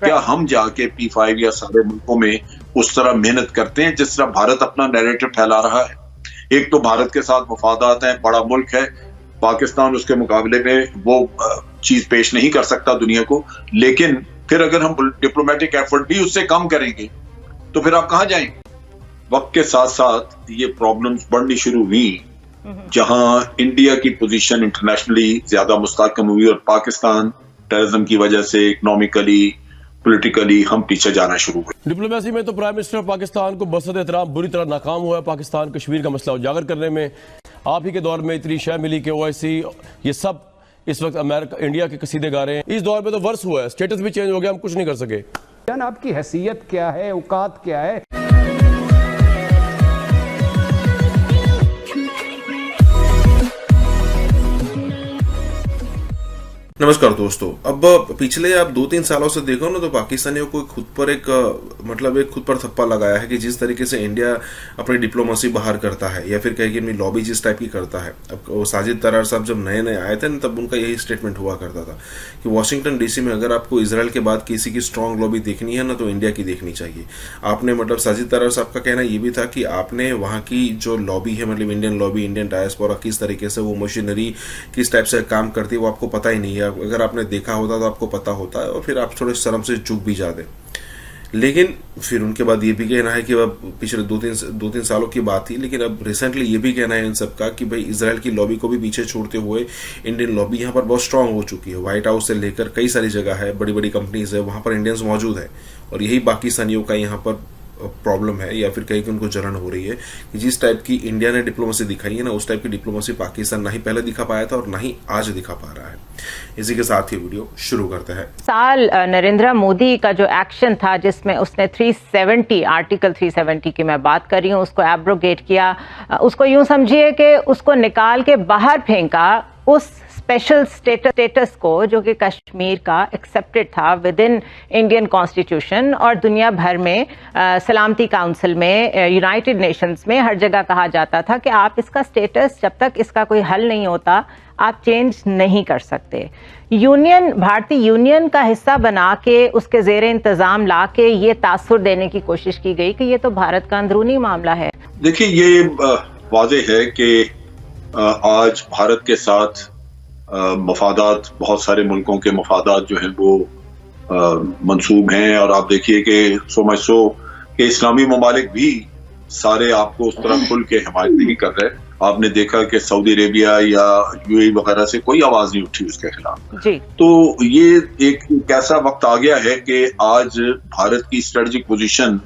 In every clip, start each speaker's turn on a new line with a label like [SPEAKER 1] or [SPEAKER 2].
[SPEAKER 1] क्या हम जाके P5 या सारे मुल्कों में उस तरह मेहनत करते हैं जिस तरह भारत अपना नैरेटिव फैला रहा है? एक तो भारत के साथ मफादात हैं, बड़ा मुल्क है, पाकिस्तान उसके मुकाबले में वो चीज पेश नहीं कर सकता दुनिया को, लेकिन फिर अगर हम डिप्लोमेटिक एफर्ट भी उससे कम करेंगे तो फिर आप कहां जाएंगे? वक्त के साथ साथ ये प्रॉब्लम्स बढ़नी शुरू हुई, जहां इंडिया की पोजीशन इंटरनेशनली ज्यादा मुस्तहकम हुई और पाकिस्तान टेररिज्म की वजह से इकोनॉमिकली, पॉलिटिकली हम पीछे जाना शुरू हुए।
[SPEAKER 2] डिप्लोमेसी में तो प्राइम मिनिस्टर पाकिस्तान को बसत एहतराम बुरी तरह नाकाम हुआ है। पाकिस्तान कश्मीर का मसला उजागर करने में आप ही के दौर में इतनी शय मिली कि OIC ये सब इस वक्त अमेरिका इंडिया के कसीदे गा रहे हैं। इस दौर में तो वर्ष हुआ है, स्टेटस भी चेंज हो गया, हम कुछ नहीं कर सके।
[SPEAKER 3] आपकी हैसियत क्या है, औकात क्या है?
[SPEAKER 4] नमस्कार दोस्तों। अब पिछले आप 2-3 सालों से देखो ना तो पाकिस्तानियों को खुद पर एक खुद पर थप्पा लगाया है कि जिस तरीके से इंडिया अपनी डिप्लोमेसी बाहर करता है या फिर कहीं कि अपनी लॉबी जिस टाइप की करता है। अब वो साजिद तरार साहब जब नए नए आए थे ना तब उनका यही स्टेटमेंट हुआ करता था कि वॉशिंगटन DC में अगर आपको इजराइल के बाद किसी की स्ट्रांग लॉबी देखनी है ना तो इंडिया की देखनी चाहिए। आपने साजिद तरार साहब का कहना ये भी था कि आपने वहाँ की जो लॉबी है इंडियन लॉबी, इंडियन डायस्पोरा किस तरीके से वो मशीनरी किस टाइप से काम करती है वो आपको पता ही नहीं है। अगर आपने देखा होता तो आपको पता होता है और फिर आप थोड़े शर्म से चूक भी जाते। लेकिन फिर उनके बाद ये भी कहना है कि अब पिछले 2-3 सालों की बात थी, लेकिन अब रिसेंटली ये भी कहना है इन सबका कि भाई इजराइल की लॉबी को भी पीछे छोड़ते हुए इंडियन लॉबी यहाँ पर बहुत स्ट्रांग हो चुकी है। व्हाइट हाउस से लेकर कई सारी जगह है, बड़ी बड़ी कंपनीज है, वहां पर इंडियंस मौजूद है और यही पाकिस्तानियों का यहाँ पर प्रॉब्लम है या फिर कहीं कि उनको जलन हो रही है कि जिस टाइप की इंडिया ने डिप्लोमेसी दिखाई है ना उस टाइप की डिप्लोमेसी पाकिस्तान ना ही पहले दिखा पाया था और ना ही आज दिखा पा रहा है। इसी के साथ ही वीडियो शुरू करते हैं।
[SPEAKER 5] साल नरेंद्र मोदी का जो एक्शन था जिसमें उसने 370 आर्टिकल 370 की मैं बात कर रही हूँ उसको एब्रोगेट किया, उसको यूं समझिए कि उसको निकाल के बाहर फेंका उस स्पेशल स्टेटस को जो कि कश्मीर का एक्सेप्टेड था विद इन इंडियन कॉन्स्टिट्यूशन और दुनिया भर में सलामती काउंसिल में, यूनाइटेड नेशंस में हर जगह कहा जाता था कि आप इसका स्टेटस जब तक इसका कोई हल नहीं होता आप चेंज नहीं कर सकते। यूनियन, भारतीय यूनियन का हिस्सा बना के उसके ज़ेरे इंतज़ाम ला के ये तासुर देने की कोशिश की गई कि ये तो भारत का अंदरूनी मामला है।
[SPEAKER 1] देखिए ये वाज़ेह है कि आज भारत के साथ मफादात, बहुत सारे मुल्कों के मफादात जो हैं वो मंसूब हैं और आप देखिए कि सो के इस्लामी ममालिक भी सारे आपको उस तरह खुल के हिमायत नहीं कर रहे। आपने देखा कि सऊदी अरेबिया या UAE वगैरह से कोई आवाज नहीं उठी उसके खिलाफ जी। तो ये एक ऐसा वक्त आ गया है कि आज भारत की स्ट्रेटेजिक पोजीशन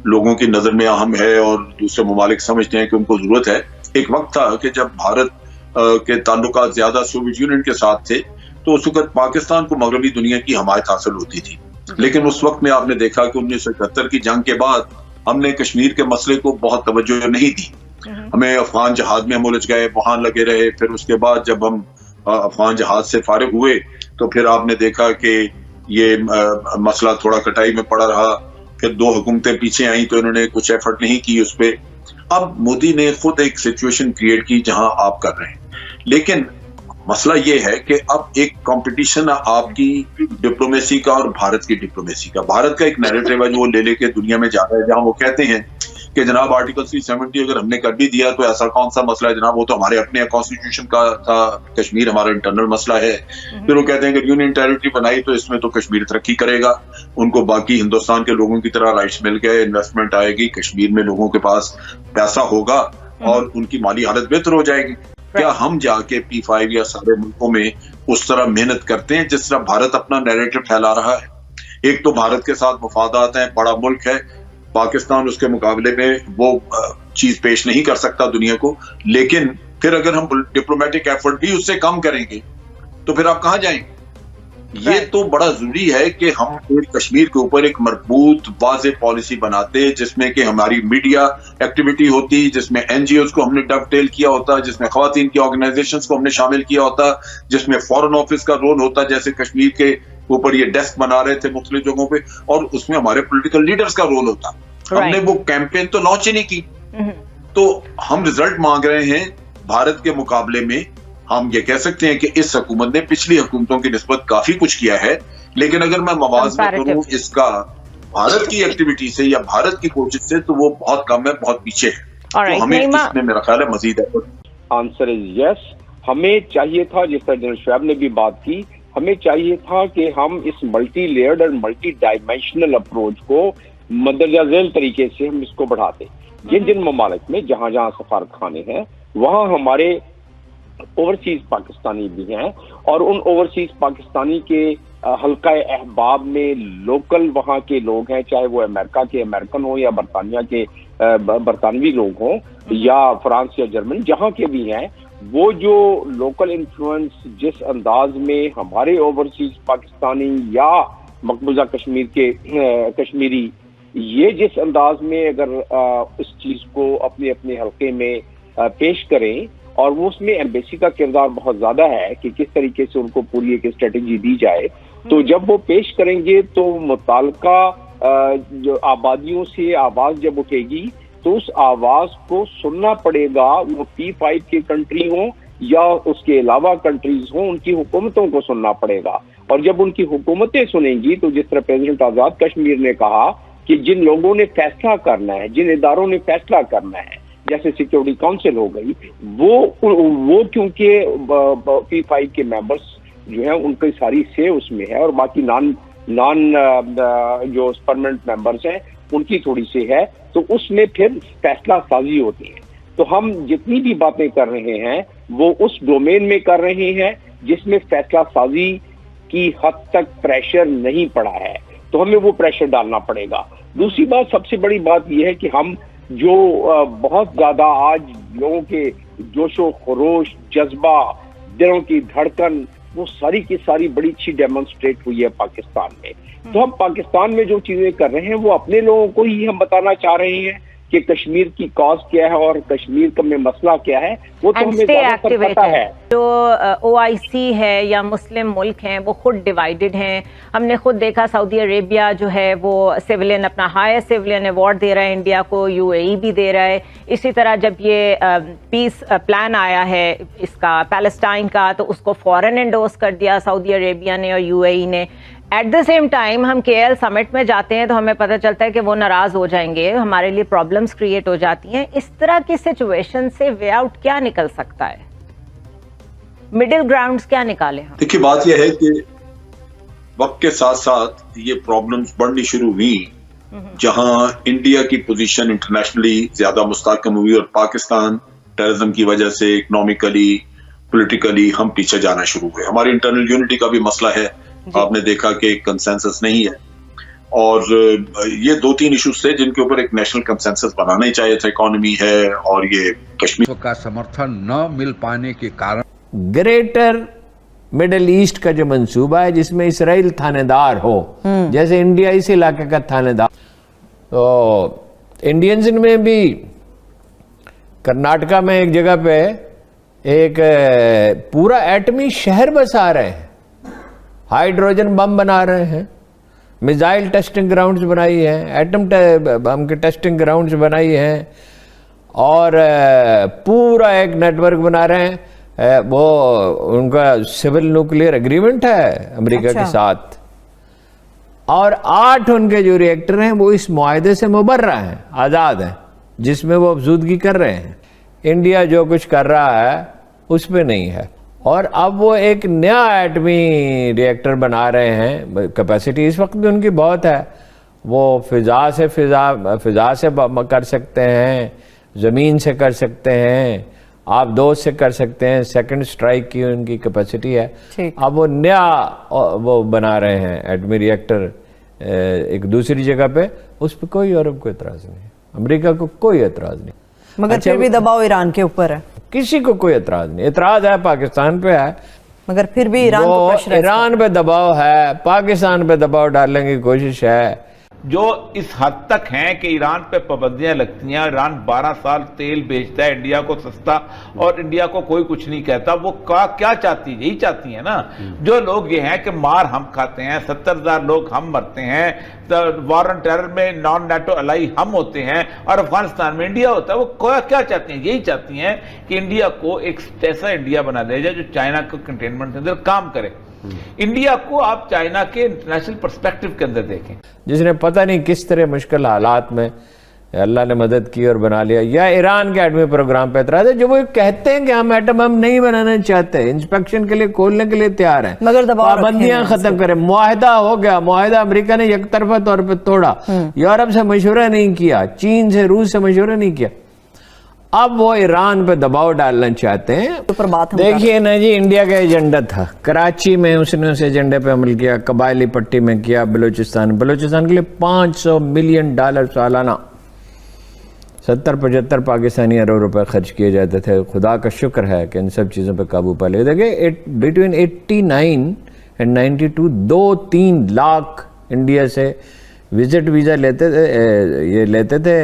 [SPEAKER 1] लोगों की नजर में अहम है और दूसरे ममालिक समझते हैं कि उनको जरूरत है। एक वक्त था कि जब भारत के ताल्लुकात ज्यादा सोवियत यूनियन के साथ थे तो उस वक्त पाकिस्तान को मगरबी दुनिया की हमायत हासिल होती थी, लेकिन उस वक्त में आपने देखा कि 1971 की जंग के बाद हमने कश्मीर के मसले को बहुत तवज्जो नहीं दी। हमें अफगान जहाज में हम उलझ गए, वहां लगे रहे। फिर उसके बाद जब हम अफगान जहाज से फारिग हुए तो फिर आपने देखा कि ये मसला थोड़ा कटाई में पड़ा रहा। फिर 2 हुकूमतें पीछे आई तो इन्होंने कुछ एफर्ट नहीं की उस पर। अब मोदी ने खुद एक सिचुएशन क्रिएट की जहां आप कर रहे हैं, लेकिन मसला ये है कि अब एक कंपटीशन है आपकी डिप्लोमेसी का और भारत की डिप्लोमेसी का। भारत का एक नैरेटिव है जो वो ले लेके दुनिया में जा रहा है, जहां वो कहते हैं कि जनाब आर्टिकल 370 अगर हमने कर भी दिया तो ऐसा कौन सा मसला है जनाब, वो तो हमारे अपने कॉन्स्टिट्यूशन का था, कश्मीर हमारा इंटरनल मसला है। फिर वो कहते हैं कि यूनियन टेरिटरी बनाई तो इसमें तो कश्मीर तरक्की करेगा, उनको बाकी हिंदुस्तान के लोगों की तरह राइट्स मिल गए, इन्वेस्टमेंट आएगी, कश्मीर में लोगों के पास पैसा होगा और उनकी माली हालत बेहतर हो जाएगी। क्या हम जाके P5 या सारे मुल्कों में उस तरह मेहनत करते हैं जिस तरह भारत अपना नैरेटिव फैला रहा है? एक तो भारत के साथ मफादात हैं, बड़ा मुल्क है, पाकिस्तान उसके मुकाबले में वो चीज पेश नहीं कर सकता दुनिया को, लेकिन फिर अगर हम डिप्लोमेटिक एफर्ट भी उससे कम करेंगे तो फिर आप कहां जाएंगे? ये तो बड़ा जरूरी है कि हम कश्मीर के ऊपर एक मजबूत वाज़ेह पॉलिसी बनाते जिसमें कि हमारी मीडिया एक्टिविटी होती, जिसमें NGOs को हमने डबटेल किया होता, जिसमें खवातीन की ऑर्गेनाइजेशंस को हमने शामिल किया होता, जिसमें फॉरेन ऑफिस का रोल होता, जैसे कश्मीर के ऊपर ये डेस्क बना रहे थे मुख्तलिफ जगहों पे, और उसमें हमारे पॉलिटिकल लीडर्स का रोल होता। हमने वो कैंपेन तो लॉन्च ही नहीं की। तो हम रिजल्ट मांग रहे हैं भारत के मुकाबले में, हम ये कह सकते हैं कि इस हुकूमत ने पिछली हुकूमतों की निस्बत काफी कुछ किया है, लेकिन अगर मैं मवाज़ना करूं इसका भारत की एक्टिविटी से या भारत की कोशिश से, तो वो बहुत कम है, बहुत पीछे है। तो हमें इसमें मेरा ख्याल है मजीद
[SPEAKER 6] आंसर इज यस। हमें चाहिए था, जिस तरह जनरल शुएब ने भी बात की, हमें चाहिए था कि हम इस मल्टी लेयर्ड और मल्टी डायमेंशनल अप्रोच को मंदरजा झेल तरीके से हम इसको बढ़ाते। जिन जिन ममालिक में जहां जहां सफारत खाने हैं वहां हमारे ओवरसीज पाकिस्तानी भी हैं, और उन ओवरसीज पाकिस्तानी के हल्का अहबाब में लोकल वहाँ के लोग हैं, चाहे वो अमेरिका के अमेरिकन हो या बरतानिया के बरतानवी लोग हों या फ्रांस या जर्मनी, जहाँ के भी हैं, वो जो लोकल इन्फ्लुएंस जिस अंदाज में हमारे ओवरसीज पाकिस्तानी या मकबूजा कश्मीर के कश्मीरी ये जिस अंदाज में अगर इस चीज को अपने अपने हल्के में पेश करें, और वो उसमें एम्बेसी का किरदार बहुत ज्यादा है कि किस तरीके से उनको पूरी एक स्ट्रेटेजी दी जाए, तो जब वो पेश करेंगे तो मुताल्लिका जो आबादियों से आवाज जब उठेगी तो उस आवाज को सुनना पड़ेगा, वो P5 की कंट्री हो या उसके अलावा कंट्रीज हो, उनकी हुकूमतों को सुनना पड़ेगा। और जब उनकी हुकूमतें सुनेंगी तो जिस तरह प्रेसिडेंट आजाद कश्मीर ने कहा कि जिन लोगों ने फैसला करना है, जिन इदारों ने फैसला करना है, जैसे सिक्योरिटी काउंसिल हो गई, वो क्योंकि P5 के मेंबर्स जो है उनकी सारी से उसमें है, और बाकी नॉन जो परमानेंट मेंबर्स हैं उनकी थोड़ी सी है, तो उसमें फिर फैसला साजी होती है। तो हम जितनी भी बातें कर रहे हैं वो उस डोमेन में कर रहे हैं जिसमें फैसला साजी की हद तक प्रेशर नहीं पड़ा है, तो हमें वो प्रेशर डालना पड़ेगा। दूसरी बात, सबसे बड़ी बात यह है कि हम जो बहुत ज्यादा आज लोगों के जोशो खरोश, जज्बा, दिलों की धड़कन, वो सारी की सारी बड़ी अच्छी डेमोन्स्ट्रेट हुई है पाकिस्तान में। तो हम पाकिस्तान में जो चीजें कर रहे हैं वो अपने लोगों को ही हम बताना चाह रहे हैं कि कश्मीर की कॉज क्या है और कश्मीर का में मसला क्या है, वो तो हमें ज़्यादातर पता है।
[SPEAKER 5] जो OIC है या मुस्लिम मुल्क हैं वो खुद डिवाइडेड हैं। हमने खुद देखा सऊदी अरेबिया जो है वो सिविलियन अपना हाईएस्ट सिविलियन अवार्ड दे रहा है इंडिया को, UAE भी दे रहा है। इसी तरह जब ये पीस प्लान आया है इसका पैलेस्टाइन का, तो उसको फौरन एंडोर्स कर दिया सऊदी अरेबिया ने और UAE ने। एट द सेम टाइम हम KL समिट में जाते हैं तो हमें पता चलता है कि वो नाराज हो जाएंगे, हमारे लिए प्रॉब्लम्स क्रिएट हो जाती हैं। इस तरह की सिचुएशन से वे आउट क्या निकल सकता है, मिडिल ग्राउंड्स क्या निकाले हम?
[SPEAKER 1] देखिए, बात यह है कि वक्त के साथ साथ ये प्रॉब्लम्स बढ़नी शुरू हुई, जहां इंडिया की पोजीशन इंटरनेशनली ज्यादा मुस्तहकम हुई और पाकिस्तान टेररिज्म की वजह से इकोनॉमिकली, पॉलिटिकली हम पीछे जाना शुरू हुए। हमारी इंटरनल यूनिटी का भी मसला है, आपने देखा कि कंसेंसस नहीं है, और ये 2-3 इश्यूज थे जिनके ऊपर एक नेशनल कंसेंसस बनाना ही चाहिए था। इकोनॉमी है और ये कश्मीर
[SPEAKER 7] का समर्थन न मिल पाने के कारण
[SPEAKER 8] ग्रेटर मिडिल ईस्ट का जो मंसूबा है जिसमें इसराइल थानेदार हो, जैसे इंडिया इस इलाके का थानेदार, तो इंडियंस में भी कर्नाटका में एक जगह पे एक पूरा एटमी शहर बसा रहे हैं, हाइड्रोजन बम बना रहे हैं, मिसाइल टेस्टिंग ग्राउंड्स बनाई हैं, एटम बम के टेस्टिंग ग्राउंड्स बनाई हैं, और पूरा एक नेटवर्क बना रहे हैं। वो उनका सिविल न्यूक्लियर एग्रीमेंट है अमेरिका के साथ, और 8 उनके जो रिएक्टर हैं वो इस मुआहदे से मुबर्रा हैं, आज़ाद हैं, जिसमें वो अफजूदगी कर रहे हैं। इंडिया जो कुछ कर रहा है उस पर नहीं है। और अब वो एक नया एटमी रिएक्टर बना रहे हैं, कैपेसिटी इस वक्त भी उनकी बहुत है, वो फिजा से कर सकते हैं, ज़मीन से कर सकते हैं, आप 2 से कर सकते हैं, सेकंड स्ट्राइक की उनकी कैपेसिटी है। अब वो नया वो बना रहे हैं एटमी रिएक्टर एक दूसरी जगह पे, उस पर कोई यूरोप को एतराज़ नहीं, अमेरिका को कोई एतराज़ नहीं,
[SPEAKER 9] मगर फिर भी दबाव ईरान के ऊपर है।
[SPEAKER 8] किसी को कोई एतराज नहीं, एतराज है पाकिस्तान पे है,
[SPEAKER 9] मगर फिर भी ईरान को प्रेशर है,
[SPEAKER 8] ईरान पे दबाव है, पाकिस्तान पे दबाव डालने की कोशिश है।
[SPEAKER 7] जो इस हद तक हैं कि ईरान पे पाबंदियां लगती हैं। ईरान 12 साल तेल बेचता है इंडिया को सस्ता और इंडिया को कोई कुछ नहीं कहता। वो क्या चाहती है? यही चाहती है ना। जो लोग ये हैं कि मार हम खाते हैं, 70,000 लोग हम मरते हैं, वॉर ऑन टेरर में नॉन नेटो अलाई हम होते हैं और अफगानिस्तान में इंडिया होता है। वो क्या चाहती हैं? यही चाहती हैं कि इंडिया को एक ऐसा इंडिया बना दिया जाए जो चाइना के कंटेनमेंट के अंदर काम करे। इंडिया को आप चाइना के इंटरनेशनल पर्सपेक्टिव के अंदर देखें,
[SPEAKER 8] जिसने पता नहीं किस तरह मुश्किल हालात में अल्लाह ने मदद की और बना लिया, या ईरान के एटमी प्रोग्राम पे एतराज है, जो वो कहते हैं कि हम एटम बम नहीं बनाना चाहते, इंस्पेक्शन के लिए खोलने के लिए तैयार हैं,
[SPEAKER 9] मगर
[SPEAKER 8] पाबंदियां खत्म करें। मुआहदा हो गया, मुआहदा अमेरिका ने एक तरफा तौर पर तोड़ा, यूरोप से मशवरा नहीं किया, चीन से रूस से मशवरा नहीं किया, अब वो ईरान पे दबाव डालना चाहते हैं। देखिए ना जी, इंडिया का एजेंडा था, कराची में उसने उस एजेंडे पे अमल किया, कबायली पट्टी में किया, बलूचिस्तान के लिए $500 मिलियन सालाना 70-75 पाकिस्तानी अरब रुपए खर्च किए जाते थे। खुदा का शुक्र है कि इन सब चीज़ों पे काबू पा लिया। देखिए बिटवीन 89 एंड 92 2-3 लाख इंडिया से विजिट वीज़ा लेते थे,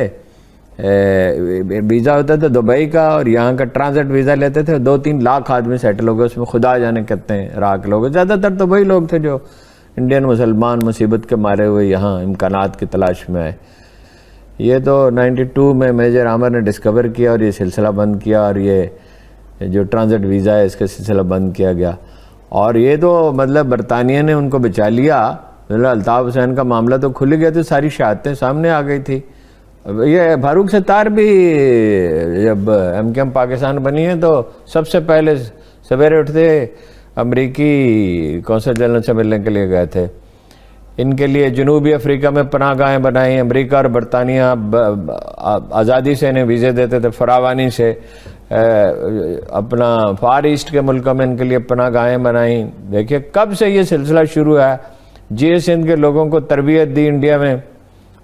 [SPEAKER 8] वीज़ा होता था दुबई का, और यहाँ का ट्रांजिट वीज़ा लेते थे। 2-3 लाख आदमी सेटल हो गए उसमें, खुदा जाने कितने राख लोग। ज़्यादातर तो वही लोग थे जो इंडियन मुसलमान मुसीबत के मारे हुए यहाँ इम्कानात की तलाश में आए। ये तो 92 में मेजर आमर ने डिस्कवर किया और ये सिलसिला बंद किया, और ये जो ट्रांजिट वीज़ा है इसका सिलसिला बंद किया गया। और ये तो मतलब बरतानिया ने उनको बचा लिया। मतलब अल्ताफ़ हुसैन का मामला तो खुल गया, तो सारी शहादतें सामने आ गई थी। ये फारूक सत्तार भी जब MKM पाकिस्तान बनी है तो सबसे पहले सवेरे उठते अमरीकी कौंसल जनरल से मिलने के लिए गए थे। इनके लिए जनूबी अफ्रीका में पनाहगाहें बनाई, अमेरिका और बरतानिया आज़ादी से इन्हें वीज़े देते थे, फरावानी से। अपना फार ईस्ट के मुल्कों में इनके लिए पनाहगाहें बनाई। देखिए कब से ये सिलसिला शुरू है। GS सिंध के लोगों को तरबियत दी इंडिया में,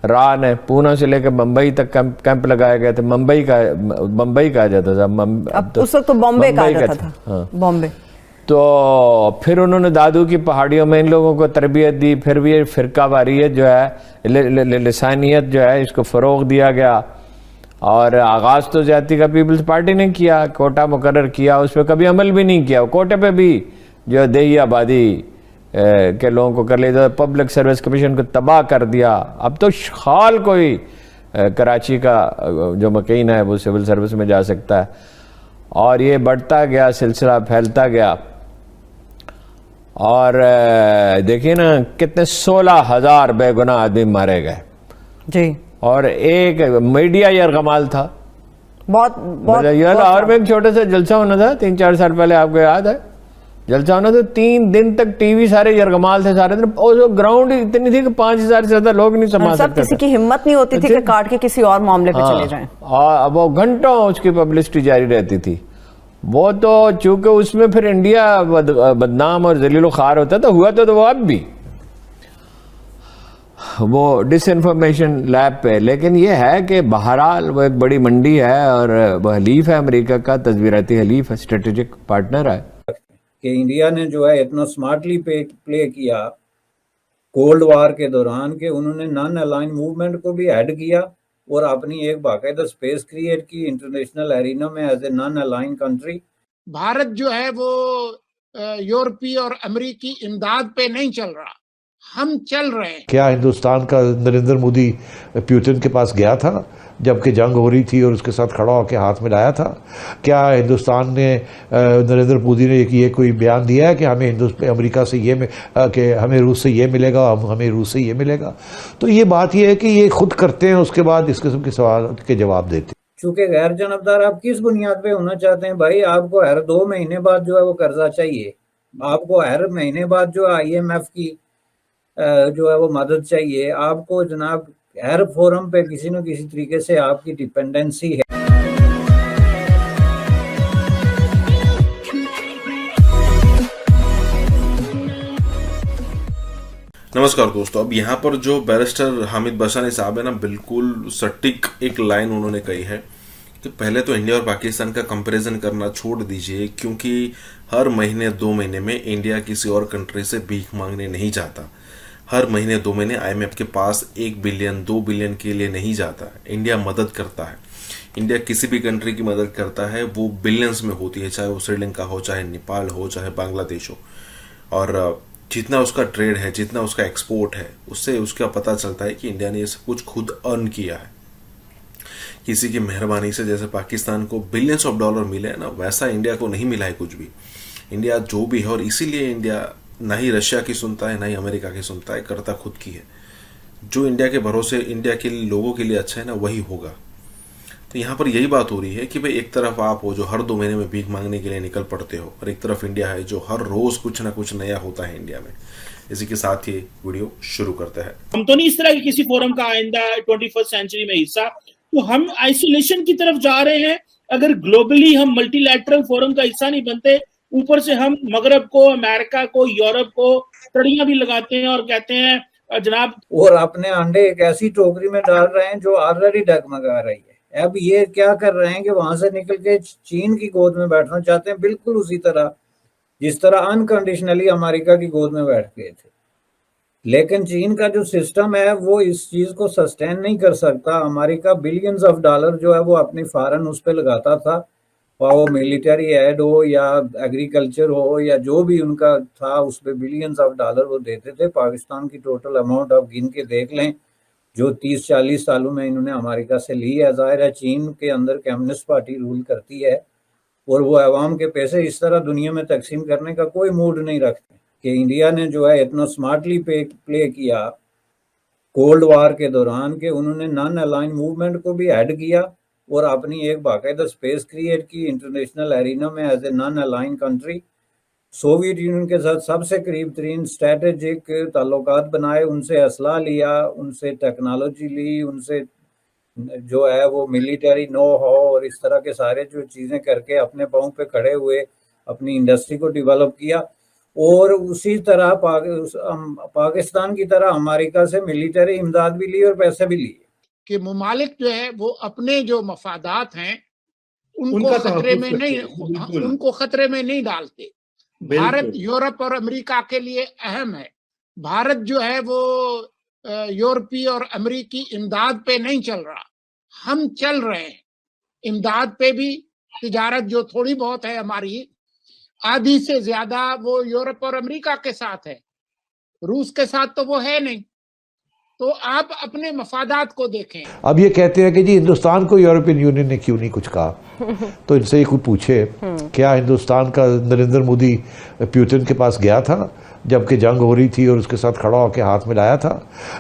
[SPEAKER 8] राह ने पूना से लेकर मुंबई तक कैंप लगाए गए थे। मुंबई कहा जाता था,
[SPEAKER 9] अब उस वक्त तो बॉम्बे कहा जाता था। हाँ। बॉम्बे।
[SPEAKER 8] तो फिर उन्होंने दादू की पहाड़ियों में इन लोगों को तरबियत दी। फिर भी ये फ़िरकावारियत जो है, लिसानियत जो है, इसको फ़रोग़ दिया गया। और आगाज़ तो ज़्यादती का पीपल्स पार्टी ने किया, कोटा मुकर्रर किया, उस पर कभी अमल भी नहीं किया। कोटे पे भी जो देही आबादी के लोगों को कर लिया, पब्लिक सर्विस कमीशन को तबाह कर दिया। अब तो खाल कोई कराची का जो मकीन है वो सिविल सर्विस में जा सकता है। और ये बढ़ता गया, सिलसिला फैलता गया। और देखिए ना कितने 16,000 बेगुनाह आदमी मारे गए जी। और एक मीडिया यरगमाल था, बहुत यार। और में एक छोटा सा जलसा होना था 3-4 साल पहले, आपको याद है? जलसा होना तो 3 दिन तक टीवी सारे यरगमाल थे सारे दिन, और ग्राउंड इतनी थी कि 5,000 से ज्यादा लोग नहीं समा सकते।
[SPEAKER 9] किसी की हिम्मत नहीं होती थी कि काट के किसी और मामले पे चले जाएं।
[SPEAKER 8] और वो घंटों उसकी पब्लिसिटी जारी रहती थी। वो तो चूंकि उसमें फिर इंडिया बदनाम और जलीलो खार होता था, हुआ तो वो अब भी वो डिसइंफॉर्मेशन लैब पे। लेकिन ये है कि बहरहाल वो एक बड़ी मंडी है और वो हलीफ है अमेरिका का, तस्वीराती हलीफ है, स्ट्रेटेजिक पार्टनर है।
[SPEAKER 10] कि इंडिया ने जो है इतना स्मार्टली प्ले किया कोल्ड वार के दौरान के उन्होंने नॉन अलाइन मूवमेंट को भी ऐड किया और अपनी एक बाकायदा स्पेस क्रिएट की इंटरनेशनल एरिना में as a non align country.
[SPEAKER 11] Bharat जो है वो यूरोपीय और अमेरिकी इमदाद पे नहीं चल रहा, हम चल रहे हैं। क्या
[SPEAKER 12] हिंदुस्तान का नरेंद्र मोदी पुतिन के पास गया था जबकि जंग हो रही थी और उसके साथ खड़ा होकर हाथ मिलाया था? क्या हिंदुस्तान ने नरेंद्र मोदी ने ये कोई बयान दिया है कि हमें अमेरिका से ये कि हमें रूस से ये मिलेगा, हमें रूस से ये मिलेगा? तो ये बात ये है कि ये खुद करते हैं, उसके बाद इस किस्म के सवाल के जवाब देते हैं।
[SPEAKER 10] चूंकि गैर जनबदार आप किस बुनियाद पे होना चाहते हैं भाई? आपको हर 2 महीने बाद जो है वो कर्जा चाहिए, आपको हर महीने बाद जो IMF की जो है वो मदद चाहिए, आपको जनाब हर फोरम पे किसी न किसी तरीके से आपकी डिपेंडेंसी है।
[SPEAKER 4] नमस्कार दोस्तों, अब यहाँ पर जो बैरिस्टर हामिद बसानी साहब है ना, बिल्कुल सटीक एक लाइन उन्होंने कही है कि पहले तो इंडिया और पाकिस्तान का कंपैरिजन करना छोड़ दीजिए, क्योंकि हर महीने 2 महीने में इंडिया किसी और कंट्री से भीख मांगने नहीं जाता। हर महीने 2 महीने IMF के पास 1 बिलियन 2 बिलियन के लिए नहीं जाता है। इंडिया मदद करता है। इंडिया किसी भी कंट्री की मदद करता है वो बिलियंस में होती है, चाहे वो श्रीलंका हो, चाहे नेपाल हो, चाहे बांग्लादेश हो। और जितना उसका ट्रेड है, जितना उसका एक्सपोर्ट है, उससे उसका पता चलता है कि इंडिया ने ये सब कुछ खुद अर्न किया है, किसी की मेहरबानी से। जैसे पाकिस्तान को बिलियंस ऑफ डॉलर मिले हैं ना, वैसा इंडिया को नहीं मिला है कुछ भी। इंडिया जो भी है, और इसीलिए इंडिया ना ही रशिया की सुनता है, ना ही अमेरिका की सुनता है, करता खुद की है। जो इंडिया के भरोसे, इंडिया के लोगों के लिए अच्छा है ना, वही होगा। तो यहाँ पर यही बात हो रही है कि भाई एक तरफ आप हो जो हर 2 महीने में भीख मांगने के लिए निकल पड़ते हो, और एक तरफ इंडिया है जो हर रोज कुछ ना कुछ नया होता है इंडिया में। इसी के साथ ही वीडियो शुरू करते हैं।
[SPEAKER 13] हम तो नहीं इस तरह के किसी फोरम का आइंदा 21st सेंचुरी में हिस्सा, तो हम आइसोलेशन की तरफ जा रहे हैं। अगर ग्लोबली हम मल्टीलैटरल फोरम का हिस्सा नहीं बनते, ऊपर से हम मगरब को, अमेरिका को, यूरोप को तड़ियां भी लगाते हैं और कहते हैं जनाब,
[SPEAKER 10] और अपने अंडे एक ऐसी टोकरी में डाल रहे हैं जो ऑलरेडी डगमगा रही है। अब ये क्या कर रहे हैं कि वहां से निकल के चीन की गोद में बैठना चाहते हैं, बिल्कुल उसी तरह जिस तरह अनकंडीशनली अमेरिका की गोद में बैठ गए थे। लेकिन चीन का जो सिस्टम है वो इस चीज को सस्टेन नहीं कर सकता। अमेरिका बिलियंस ऑफ डॉलर जो है वो अपनी फॉरेन उस पर लगाता था, वो मिलिट्री एड हो या एग्रीकल्चर हो या जो भी उनका था, उस पर बिलियंस ऑफ डॉलर वो देते थे। पाकिस्तान की टोटल अमाउंट आप गिन के देख लें जो 30-40 सालों में इन्होंने अमेरिका से ली है। जाहिर है चीन के अंदर कम्युनिस्ट पार्टी रूल करती है और वो अवाम के पैसे इस तरह दुनिया में तकसीम करने का कोई मूड नहीं रखते। कि इंडिया ने जो है इतना स्मार्टली प्ले किया कोल्ड वार के दौरान कि उन्होंने नॉन अलाइन मूवमेंट को भी ऐड किया और अपनी एक बाकायदा स्पेस क्रिएट की इंटरनेशनल एरिना में as a non align country. Soviet Union के साथ सबसे करीब तरीन स्ट्रेटेजिक ताल्लुकात बनाए, उनसे असला लिया, उनसे टेक्नोलॉजी ली, उनसे जो है वो मिलिट्री नो हो और इस तरह के सारे जो चीज़ें करके अपने पाँव पे खड़े हुए अपनी इंडस्ट्री को डेवलप किया। और उसी तरह पाकिस्तान की तरह अमेरिका से मिलिट्री इमदाद भी ली और पैसे भी लिए
[SPEAKER 11] कि मुमालिक जो है वो अपने जो मफादात हैं उनको खतरे में नहीं, उनको खतरे में नहीं डालते। भारत यूरोप और अमेरिका के लिए अहम है। भारत जो है वो यूरोपीय और अमेरिकी इमदाद पे नहीं चल रहा, हम चल रहे हैं इमदाद पे भी। तिजारत जो थोड़ी बहुत है हमारी, आधी से ज्यादा वो यूरोप और अमेरिका के साथ है, रूस के साथ तो वो है नहीं। तो आप अपने मफादात को देखें।
[SPEAKER 12] अब ये कहते हैं कि जी हिंदुस्तान को यूरोपियन यूनियन ने क्यों नहीं कुछ कहा, तो इनसे ही कोई पूछे क्या हिंदुस्तान का नरेंद्र मोदी पुतिन के पास गया था जबकि जंग हो रही थी और उसके साथ खड़ा होकर हाथ मिलाया था?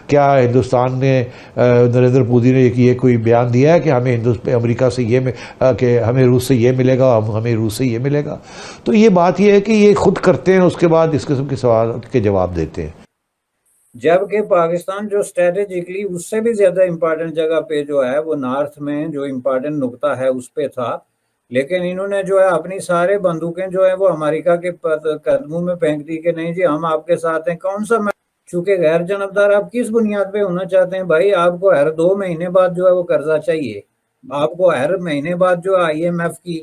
[SPEAKER 12] क्या हिंदुस्तान ने नरेंद्र मोदी ने ये कोई बयान दिया है कि हमें अमेरिका से ये कि हमें रूस से ये मिलेगा, हमें रूस से ये मिलेगा? तो ये बात ये है कि ये खुद करते हैं, उसके बाद इस किस्म के सवाल के जवाब देते हैं।
[SPEAKER 10] जबकि पाकिस्तान जो स्ट्रेटेजिकली उससे भी ज्यादा इम्पोर्टेंट जगह पे जो है वो नॉर्थ में जो इम्पोर्टेंट नुकता है उस पे था, लेकिन इन्होंने जो है अपनी सारे बंदूकें जो है वो अमेरिका के कदमों में फेंक दी कि नहीं जी हम आपके साथ हैं। कौन सा चूंकि गैर जनबदार आप किस बुनियाद पे होना चाहते हैं भाई? आपको हर 2 महीने बाद जो है वो कर्जा चाहिए, आपको हर महीने बाद जो IMF की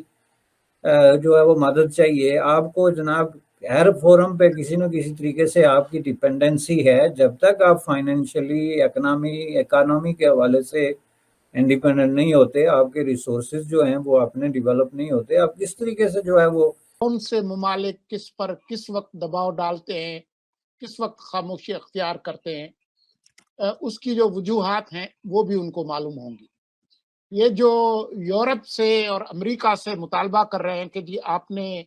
[SPEAKER 10] जो है वो मदद चाहिए, आपको जनाब हर फोरम पे किसी न किसी तरीके से आपकी डिपेंडेंसी है। जब तक आप फाइनेंशियली इकोनॉमी के हवाले से इंडिपेंडेंट नहीं होते, आपके रिसोर्सेज जो हैं वो अपने डेवलप नहीं होते। आप किस तरीके से जो है वो
[SPEAKER 11] कौन से मुमालिक किस पर किस वक्त दबाव डालते हैं, किस वक्त खामोशी अख्तियार करते हैं, उसकी जो वजूहात हैं वो भी उनको मालूम होंगी। ये जो यूरोप से और अमेरिका से मुतालबा कर रहे हैं कि जी आपने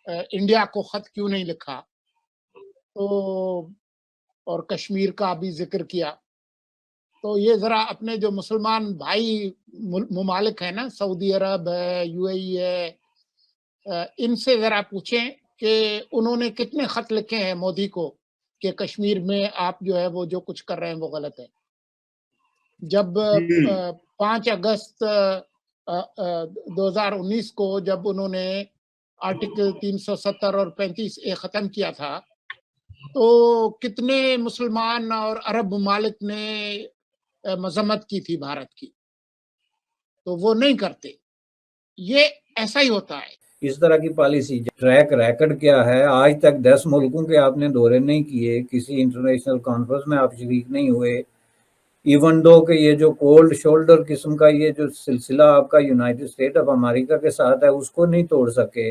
[SPEAKER 11] इंडिया को खत क्यों नहीं लिखा, तो और कश्मीर का भी जिक्र किया, तो ये जरा अपने जो मुसलमान भाई मुमालिक है ना, सऊदी अरब है, UAE है, इनसे जरा पूछें कि उन्होंने कितने खत लिखे हैं मोदी को कि कश्मीर में आप जो है वो जो कुछ कर रहे हैं वो गलत है। जब 5 अगस्त 2019 को जब उन्होंने आर्टिकल 370 और 35A खत्म किया था, तो कितने मुसलमान और अरब ममालिक ने मजम्मत की थी भारत की, तो वो नहीं करते। ये ऐसा ही होता है।
[SPEAKER 10] इस तरह की पॉलिसी। ट्रैक रैकड क्या है, आज तक 10 मुल्कों के आपने दौरे नहीं किए, किसी इंटरनेशनल कॉन्फ्रेंस में आप शरीक नहीं हुए, इवन दो कि ये जो कोल्ड शोल्डर किस्म का ये जो सिलसिला आपका यूनाइटेड स्टेट ऑफ अमेरिका के साथ है उसको नहीं तोड़ सके।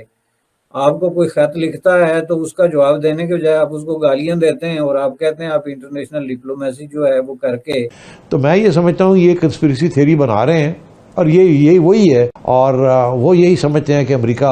[SPEAKER 10] आपको कोई खत लिखता है तो उसका जवाब देने के बजाय आप उसको गालियां देते हैं और आप कहते हैं आप इंटरनेशनल डिप्लोमेसी जो है वो करके।
[SPEAKER 12] तो मैं ये समझता हूँ ये कंस्पिरेसी थ्योरी बना रहे हैं और ये वही है, और वो यही समझते हैं कि अमेरिका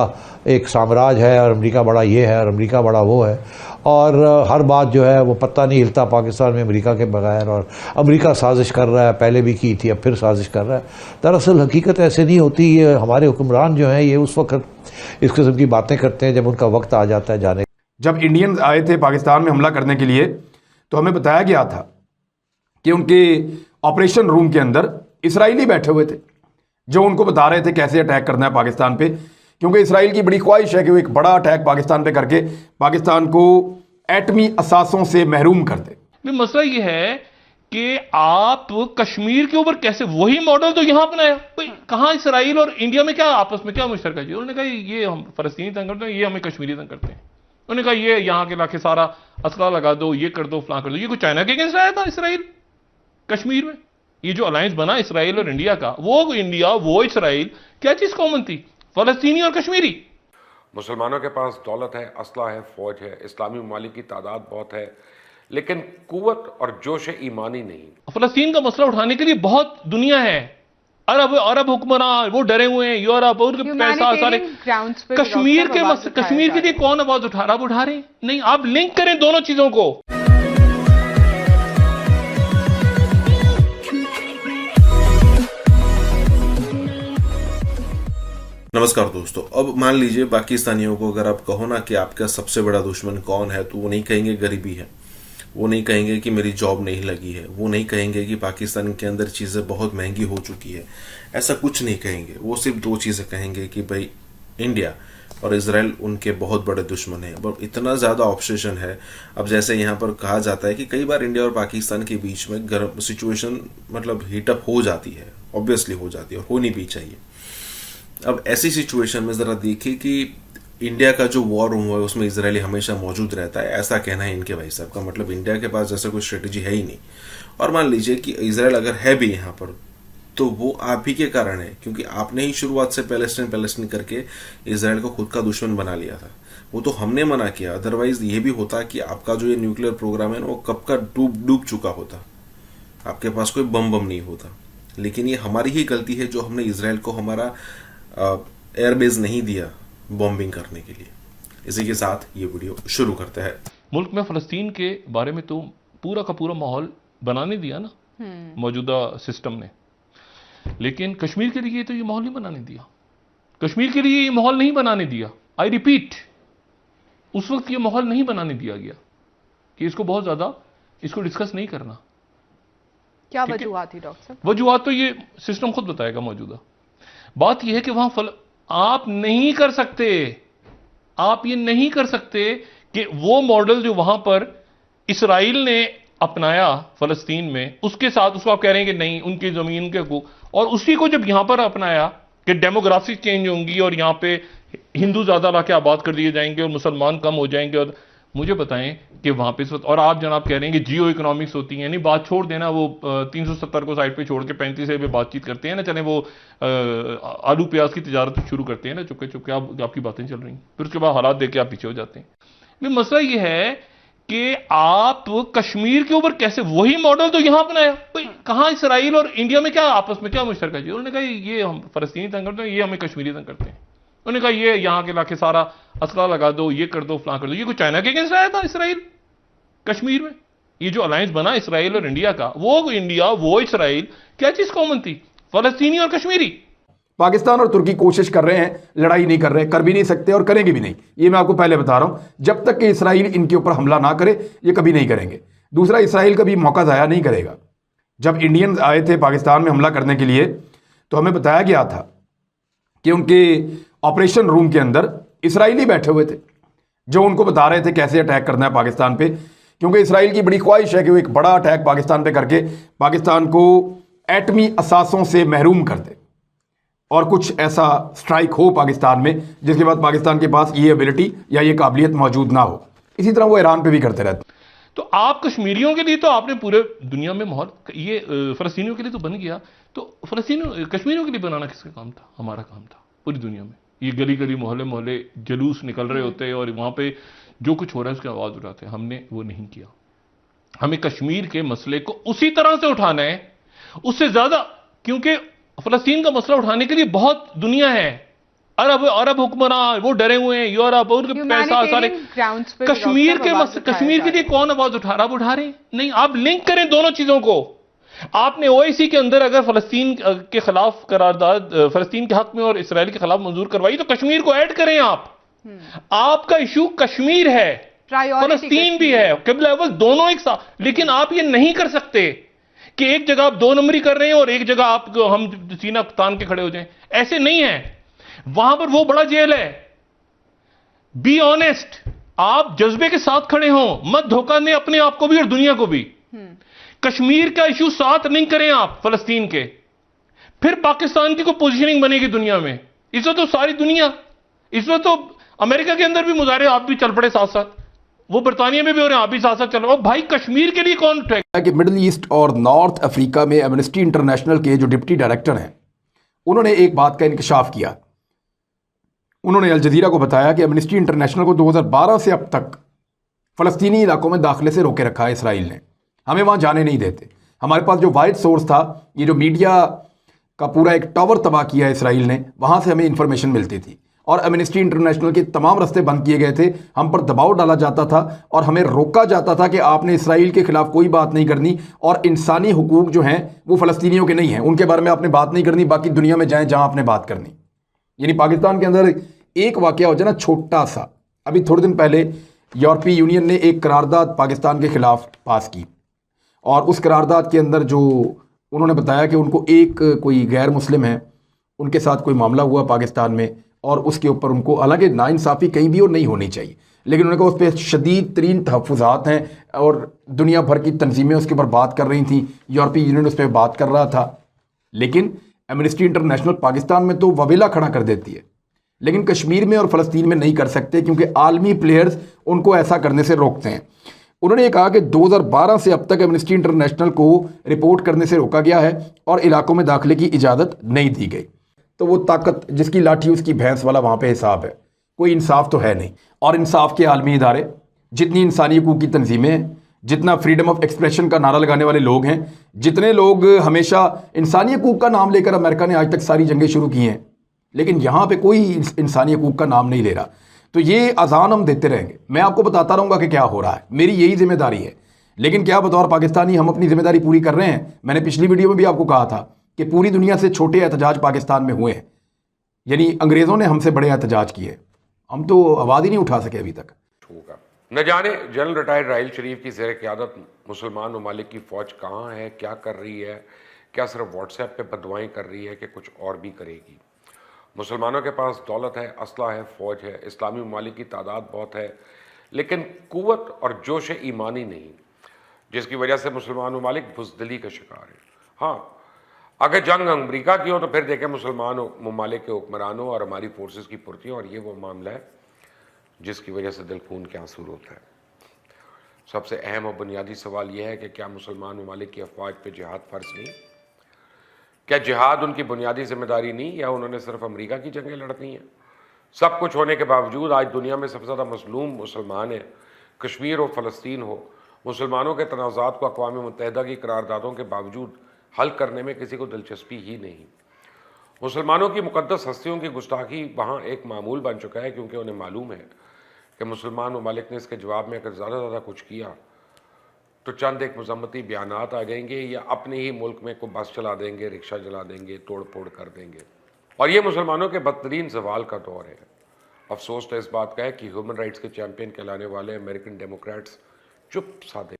[SPEAKER 12] एक साम्राज्य है और अमेरिका बड़ा ये है और अमेरिका बड़ा वो है, और हर बात जो है वो पत्ता नहीं हिलता पाकिस्तान में अमेरिका के बगैर, और अमेरिका साजिश कर रहा है, पहले भी की थी अब फिर साजिश कर रहा है। दरअसल हकीकत ऐसे नहीं होती। ये हमारे हुक्मरान जो हैं ये उस वक्त इस किस्म की बातें करते हैं जब उनका वक्त आ जाता है जाने।
[SPEAKER 14] जब इंडियंस आए थे पाकिस्तान में हमला करने के लिए तो हमें बताया गया था कि उनके ऑपरेशन रूम के अंदर इसराइली बैठे हुए थे जो उनको बता रहे थे कैसे अटैक करना है पाकिस्तान पे, क्योंकि इसराइल की बड़ी ख्वाहिश है कि वो एक बड़ा अटैक पाकिस्तान पे करके पाकिस्तान को एटमी असासों से महरूम कर दे।
[SPEAKER 15] मसला ये है कि आप कश्मीर के ऊपर कैसे वही मॉडल तो यहां अपनाया, कहां इसराइल और इंडिया में क्या आपस में क्या मुश्तरका चीज। उन्होंने कहा ये हम फलस्तीनी तंग करते हैं, ये हमें कश्मीरी तंग करते हैं। उन्होंने कहा ये यहां के लाके सारा असला लगा दो, ये कर दो, फलां कर दो। ये कोई चाइना के अगेंस्ट आया था इसराइल कश्मीर में? ये जो अलायंस बना इसराइल और इंडिया का, वो इंडिया वो इसराइल, क्या चीज कॉमन थी? फलस्तीनी और कश्मीरी।
[SPEAKER 16] मुसलमानों के पास दौलत है, असला है, फौज है, इस्लामी ममालिक की तादाद बहुत है, लेकिन कुव्वत और जोश ईमानी नहीं।
[SPEAKER 15] फलस्तीन का मसला उठाने के लिए बहुत दुनिया है, अरब हुक्मरान वो डरे हुए हैं, यूरोप और पैसा सारे। कश्मीर के लिए कौन आवाज उठा रहा? उठा रहे नहीं। आप लिंक करें दोनों चीजों को।
[SPEAKER 4] नमस्कार दोस्तों, अब मान लीजिए पाकिस्तानियों को अगर आप कहो ना कि आपका सबसे बड़ा दुश्मन कौन है, तो वो नहीं कहेंगे गरीबी है, वो नहीं कहेंगे कि मेरी जॉब नहीं लगी है, वो नहीं कहेंगे कि पाकिस्तान के अंदर चीज़ें बहुत महंगी हो चुकी है, ऐसा कुछ नहीं कहेंगे। वो सिर्फ दो चीज़ें कहेंगे कि भाई इंडिया और इजराइल उनके बहुत बड़े दुश्मन हैं। अब इतना ज़्यादा ऑब्सेशन है। अब जैसे यहाँ पर कहा जाता है कि कई बार इंडिया और पाकिस्तान के बीच में गर्म सिचुएशन मतलब हीटअप हो जाती है, ऑब्वियसली हो जाती है और होनी भी चाहिए। अब ऐसी सिचुएशन में ज़रा देखिए कि इंडिया का जो वॉर रूम है उसमें इजरायली हमेशा मौजूद रहता है, ऐसा कहना है इनके भाई साहब का। मतलब इंडिया के पास जैसा कोई स्ट्रेटेजी है ही नहीं। और मान लीजिए कि इजराइल अगर है भी यहाँ पर तो वो आप ही के कारण है, क्योंकि आपने ही शुरुआत से पैलेस्टीन करके इजराइल को खुद का दुश्मन बना लिया था। वो तो हमने मना किया, अदरवाइज ये भी होता कि आपका जो ये न्यूक्लियर प्रोग्राम है ना वो कब का डूब चुका होता, आपके पास कोई बम नहीं होता। लेकिन ये हमारी ही गलती है जो हमने इजराइल को हमारा एयरबेस नहीं दिया बॉम्बिंग करने के लिए। इसी के साथ ये वीडियो शुरू करते हैं।
[SPEAKER 15] मुल्क में फलस्तीन के बारे में तो पूरा का पूरा माहौल बनाने दिया ना मौजूदा सिस्टम ने, लेकिन कश्मीर के लिए तो ये माहौल नहीं बनाने दिया। कश्मीर के लिए ये माहौल नहीं बनाने दिया। आई रिपीट, उस वक्त ये माहौल नहीं बनाने दिया गया कि इसको बहुत ज्यादा इसको डिस्कस नहीं करना।
[SPEAKER 17] क्या वजूहत थी डॉक्टर साहब?
[SPEAKER 15] वजूहत तो ये सिस्टम खुद बताएगा। मौजूदा बात यह है कि वहां आप नहीं कर सकते, आप ये नहीं कर सकते कि वो मॉडल जो वहां पर इसराइल ने अपनाया फलस्तीन में, उसके साथ उसको आप कह रहे हैं कि नहीं उनकी जमीन के को, और उसी को जब यहां पर अपनाया कि डेमोग्राफिक चेंज होंगी और यहां पे हिंदू ज्यादा लाके आबाद कर दिए जाएंगे और मुसलमान कम हो जाएंगे। और मुझे बताएं कि वहां पे इस वक्त, और आप जनाब कह रहे हैं कि जियो इकोनॉमिक्स होती है, नहीं बात छोड़ देना, वो 370 को साइड पे छोड़ के 35 पे बातचीत करते हैं ना, चले वो आलू प्याज की तिजारत शुरू करते हैं ना चुपके चुपके, आपकी बातें चल रही, फिर उसके बाद हालात देख के आप पीछे हो जाते हैं। मसला ये है कि आप कश्मीर के ऊपर कैसे वही मॉडल तो यहां अपनाया, कहां इसराइल और इंडिया में क्या आपस में क्या मुश्तरका चीज। उन्होंने कहा ये हम फलस्तीनी तंग करते हैं, ये हमें कश्मीरी तंग करते हैं। उन्होंने कहा ये यहां के लाके सारा असला लगा दो, ये कर दो, फलां कर दो। ये कोई चाइना के अगेंस्ट आया था इसराइल कश्मीर में? ये जो अलायंस बना इसराइल और इंडिया का, वो इंडिया वो इसराइल, क्या चीज कॉमन थी? फलस्तीनी और कश्मीरी।
[SPEAKER 14] पाकिस्तान और तुर्की कोशिश कर रहे हैं, लड़ाई नहीं कर रहे, कर भी नहीं सकते और करेंगे भी नहीं। ये मैं आपको पहले बता रहा हूं। जब तक कि इसराइल इनके ऊपर हमला ना करे ये कभी नहीं करेंगे। दूसरा, इसराइल कभी मौका ज़ाया नहीं करेगा। जब इंडियंस आए थे पाकिस्तान में हमला करने के लिए तो हमें बताया गया था कि उनके ऑपरेशन रूम के अंदर इसराइली बैठे हुए थे जो उनको बता रहे थे कैसे अटैक करना है पाकिस्तान पे, क्योंकि इसराइल की बड़ी ख्वाहिश है कि वो एक बड़ा अटैक पाकिस्तान पे करके पाकिस्तान को एटमी असासों से महरूम कर दे। और कुछ ऐसा स्ट्राइक हो पाकिस्तान में जिसके बाद पाकिस्तान के पास ये एबिलिटी या ये काबिलियत मौजूद ना हो। इसी तरह वो ईरान पे भी करते रहते।
[SPEAKER 15] तो आप कश्मीरियों के लिए तो आपने पूरे दुनिया में माहौल, ये फ़लस्तीनियों के लिए तो बन गया, तो फ़लस्तीनियों कश्मीरियों के लिए बनाना किसका काम था? हमारा काम था पूरी दुनिया में। ये गली गली मोहल्ले मोहल्ले जुलूस निकल रहे होते और वहाँ पे जो कुछ हो रहा है उसकी आवाज़ उठाते हैं। हमने वो नहीं किया। हमें कश्मीर के मसले को उसी तरह से उठाना है, उससे ज़्यादा, क्योंकि फ़लस्तीन का मसला उठाने के लिए बहुत दुनिया है। अरब हुक्मरान वो डरे हुए हैं, यूरोप उनके पैसा सारे। कश्मीर के लिए कौन आवाज उठा रहा? उठा रहे नहीं। आप लिंक करें दोनों चीजों को। आपने ओआईसी के अंदर अगर फलस्तीन के खिलाफ करारदाद फलस्तीन के हक में और इसराइल के खिलाफ मंजूर करवाई तो कश्मीर को ऐड करें आप। आपका इशू कश्मीर है, फलस्तीन भी है, किबला अव्वल दोनों एक साथ। लेकिन आप ये नहीं कर सकते कि एक जगह आप 2 नंबरी कर रहे हैं और एक जगह आप हम सीना तान के खड़े हो जाएं। ऐसे नहीं है। वहां पर वो बड़ा जेल है। बी ऑनेस्ट, आप जज्बे के साथ खड़े हो, मत धोखा दें अपने आप को भी और दुनिया को भी। कश्मीर का इशू साथ नहीं करें आप फलस्तीन के, फिर पाकिस्तान की कोई पोजीशनिंग बनेगी दुनिया में। इस वक्त तो सारी दुनिया, इस वक्त तो अमेरिका के अंदर भी मुजाहरे आप भी चल पड़े साथ साथ, वो बरतानिया में भी हो रहे हैं, आप भी साथ साथ चल रहे हो। भाई कश्मीर के लिए कौन उठेगा?
[SPEAKER 14] कि मिडिल ईस्ट और नॉर्थ अफ्रीका में एमनेस्टी इंटरनेशनल के जो डिप्टी डायरेक्टर हैं उन्होंने एक बात का इंकशाफ किया। उन्होंने अल जजीरा को बताया कि एमनेस्टी इंटरनेशनल को 2012 से अब तक फ़लस्तीनी इलाकों में दाखिले से रोके रखा है इसराइल ने। हमें वहाँ जाने नहीं देते। हमारे पास जो वाइड सोर्स था, ये जो मीडिया का पूरा एक टावर तबाह किया इसराइल ने, वहाँ से हमें इंफॉर्मेशन मिलती थी और एमनेस्टी इंटरनेशनल के तमाम रास्ते बंद किए गए थे। हम पर दबाव डाला जाता था और हमें रोका जाता था कि आपने इसराइल के खिलाफ कोई बात नहीं करनी और इंसानी हुकूक जो हैं वो फ़लस्तीनियों के नहीं हैं, उनके बारे में आपने बात नहीं करनी, बाकी दुनिया में जाएँ जहाँ आपने बात करनी। यानी पाकिस्तान के अंदर एक वाकया हो जाए ना छोटा सा, अभी थोड़े दिन पहले यूरोपीय यूनियन ने एक करारदाद पाकिस्तान के खिलाफ पास की और उस करारदाद के अंदर जो उन्होंने बताया कि उनको एक कोई गैर मुस्लिम है, उनके साथ कोई मामला हुआ पाकिस्तान में और उसके ऊपर उनको, हालांकि नाइंसाफ़ी कहीं भी और नहीं होनी चाहिए, लेकिन उन्होंने कहा उस पर शदीद तरीन तहफ़्फ़ुज़ात हैं और दुनिया भर की तंजीमें उसके ऊपर बात कर रही थी, यूरोपीय यूनियन उस पर बात कर रहा था। लेकिन एमनेस्टी इंटरनेशनल पाकिस्तान में तो वबीला खड़ा कर देती है, लेकिन कश्मीर में और फ़लस्तीन में नहीं कर सकते क्योंकि आलमी प्लेयर्स उनको ऐसा करने से रोकते हैं। उन्होंने ये कहा कि 2012 से अब तक एमनेस्टी इंटरनेशनल को रिपोर्ट करने से रोका गया है और इलाकों में दाखिले की इजाज़त नहीं दी गई। तो वो ताकत जिसकी लाठी उसकी भैंस वाला वहाँ पे हिसाब है, कोई इंसाफ तो है नहीं। और इंसाफ के आलमी इदारे, जितनी इंसानी हकूक़ की तंजीमें हैं, जितना फ्रीडम ऑफ एक्सप्रेशन का नारा लगाने वाले लोग हैं, जितने लोग हमेशा इंसानी हकूक़ का नाम लेकर अमेरिका ने आज तक सारी जंगें शुरू की हैं, लेकिन यहाँ पे कोई इंसानी हकूक़ का नाम नहीं ले रहा। तो ये अजान हम देते रहेंगे, मैं आपको बताता रहूँगा कि क्या हो रहा है, मेरी यही जिम्मेदारी है। लेकिन क्या बतौर पाकिस्तानी हम अपनी जिम्मेदारी पूरी कर रहे हैं? मैंने पिछली वीडियो में भी आपको कहा था कि पूरी दुनिया से छोटे एहतजाज पाकिस्तान में हुए हैं, यानी अंग्रेज़ों ने हमसे बड़े एहतजाज किए, हम तो आवाज़ ही नहीं उठा सके अभी तक।
[SPEAKER 16] न जाने जनरल रिटायर्ड राहील शरीफ की ज़ेर क़यादत मुसलमान ममालिक की फ़ौज कहाँ है, क्या कर रही है, क्या सिर्फ व्हाट्सएप पे बदवाएँ कर रही है कि कुछ और भी करेगी। मुसलमानों के पास दौलत है, असला है, फ़ौज है, इस्लामी ममालिक की तादाद बहुत है, लेकिन क़ुव्वत और जोश ईमानी नहीं, जिसकी वजह से मुसलमान ममालिक बुज़दिली का शिकार है। हाँ, अगर जंग अमरीका की हो तो फिर देखें मुसलमान ममालिक के हुक्मरानों और हमारी फोर्सेस की पुर्तियों, और ये वो मामला है जिसकी वजह से दिल खून के आंसू रोता है। सबसे अहम और बुनियादी सवाल यह है कि क्या मुसलमान ममालिक की अफवाज पर जिहाद फ़र्ज नहीं? क्या जिहाद उनकी बुनियादी जिम्मेदारी नहीं, या उन्होंने सिर्फ अमेरिका की जंगें लड़नी हैं? सब कुछ होने के बावजूद आज दुनिया में सबसे ज़्यादा मजलूम मुसलमान है। कश्मीर हो, फ़लस्तीन हो, मुसलमानों के तनाज़ात को अक़वाम मुत्तहिदा की करारदादों के बावजूद हल करने में किसी को दिलचस्पी ही नहीं। मुसलमानों की मुक़द्दस हस्तियों की गुस्ताखी वहाँ एक मामूल बन चुका है, क्योंकि उन्हें मालूम है कि मुसलमान ममालिक ने इसके जवाब में अगर ज़्यादा से ज़्यादा कुछ किया तो चंद एक मज़म्मती बयानात आ जाएंगे या अपने ही मुल्क में कोई बस चला देंगे, रिक्शा चला देंगे, तोड़ फोड़ कर देंगे। और ये मुसलमानों के बदतरीन ज़वाल का दौर है। अफसोस तो इस बात का है कि ह्यूमन राइट्स के चैम्पियन कहलाने वाले अमेरिकन डेमोक्रेट्स चुप साधे।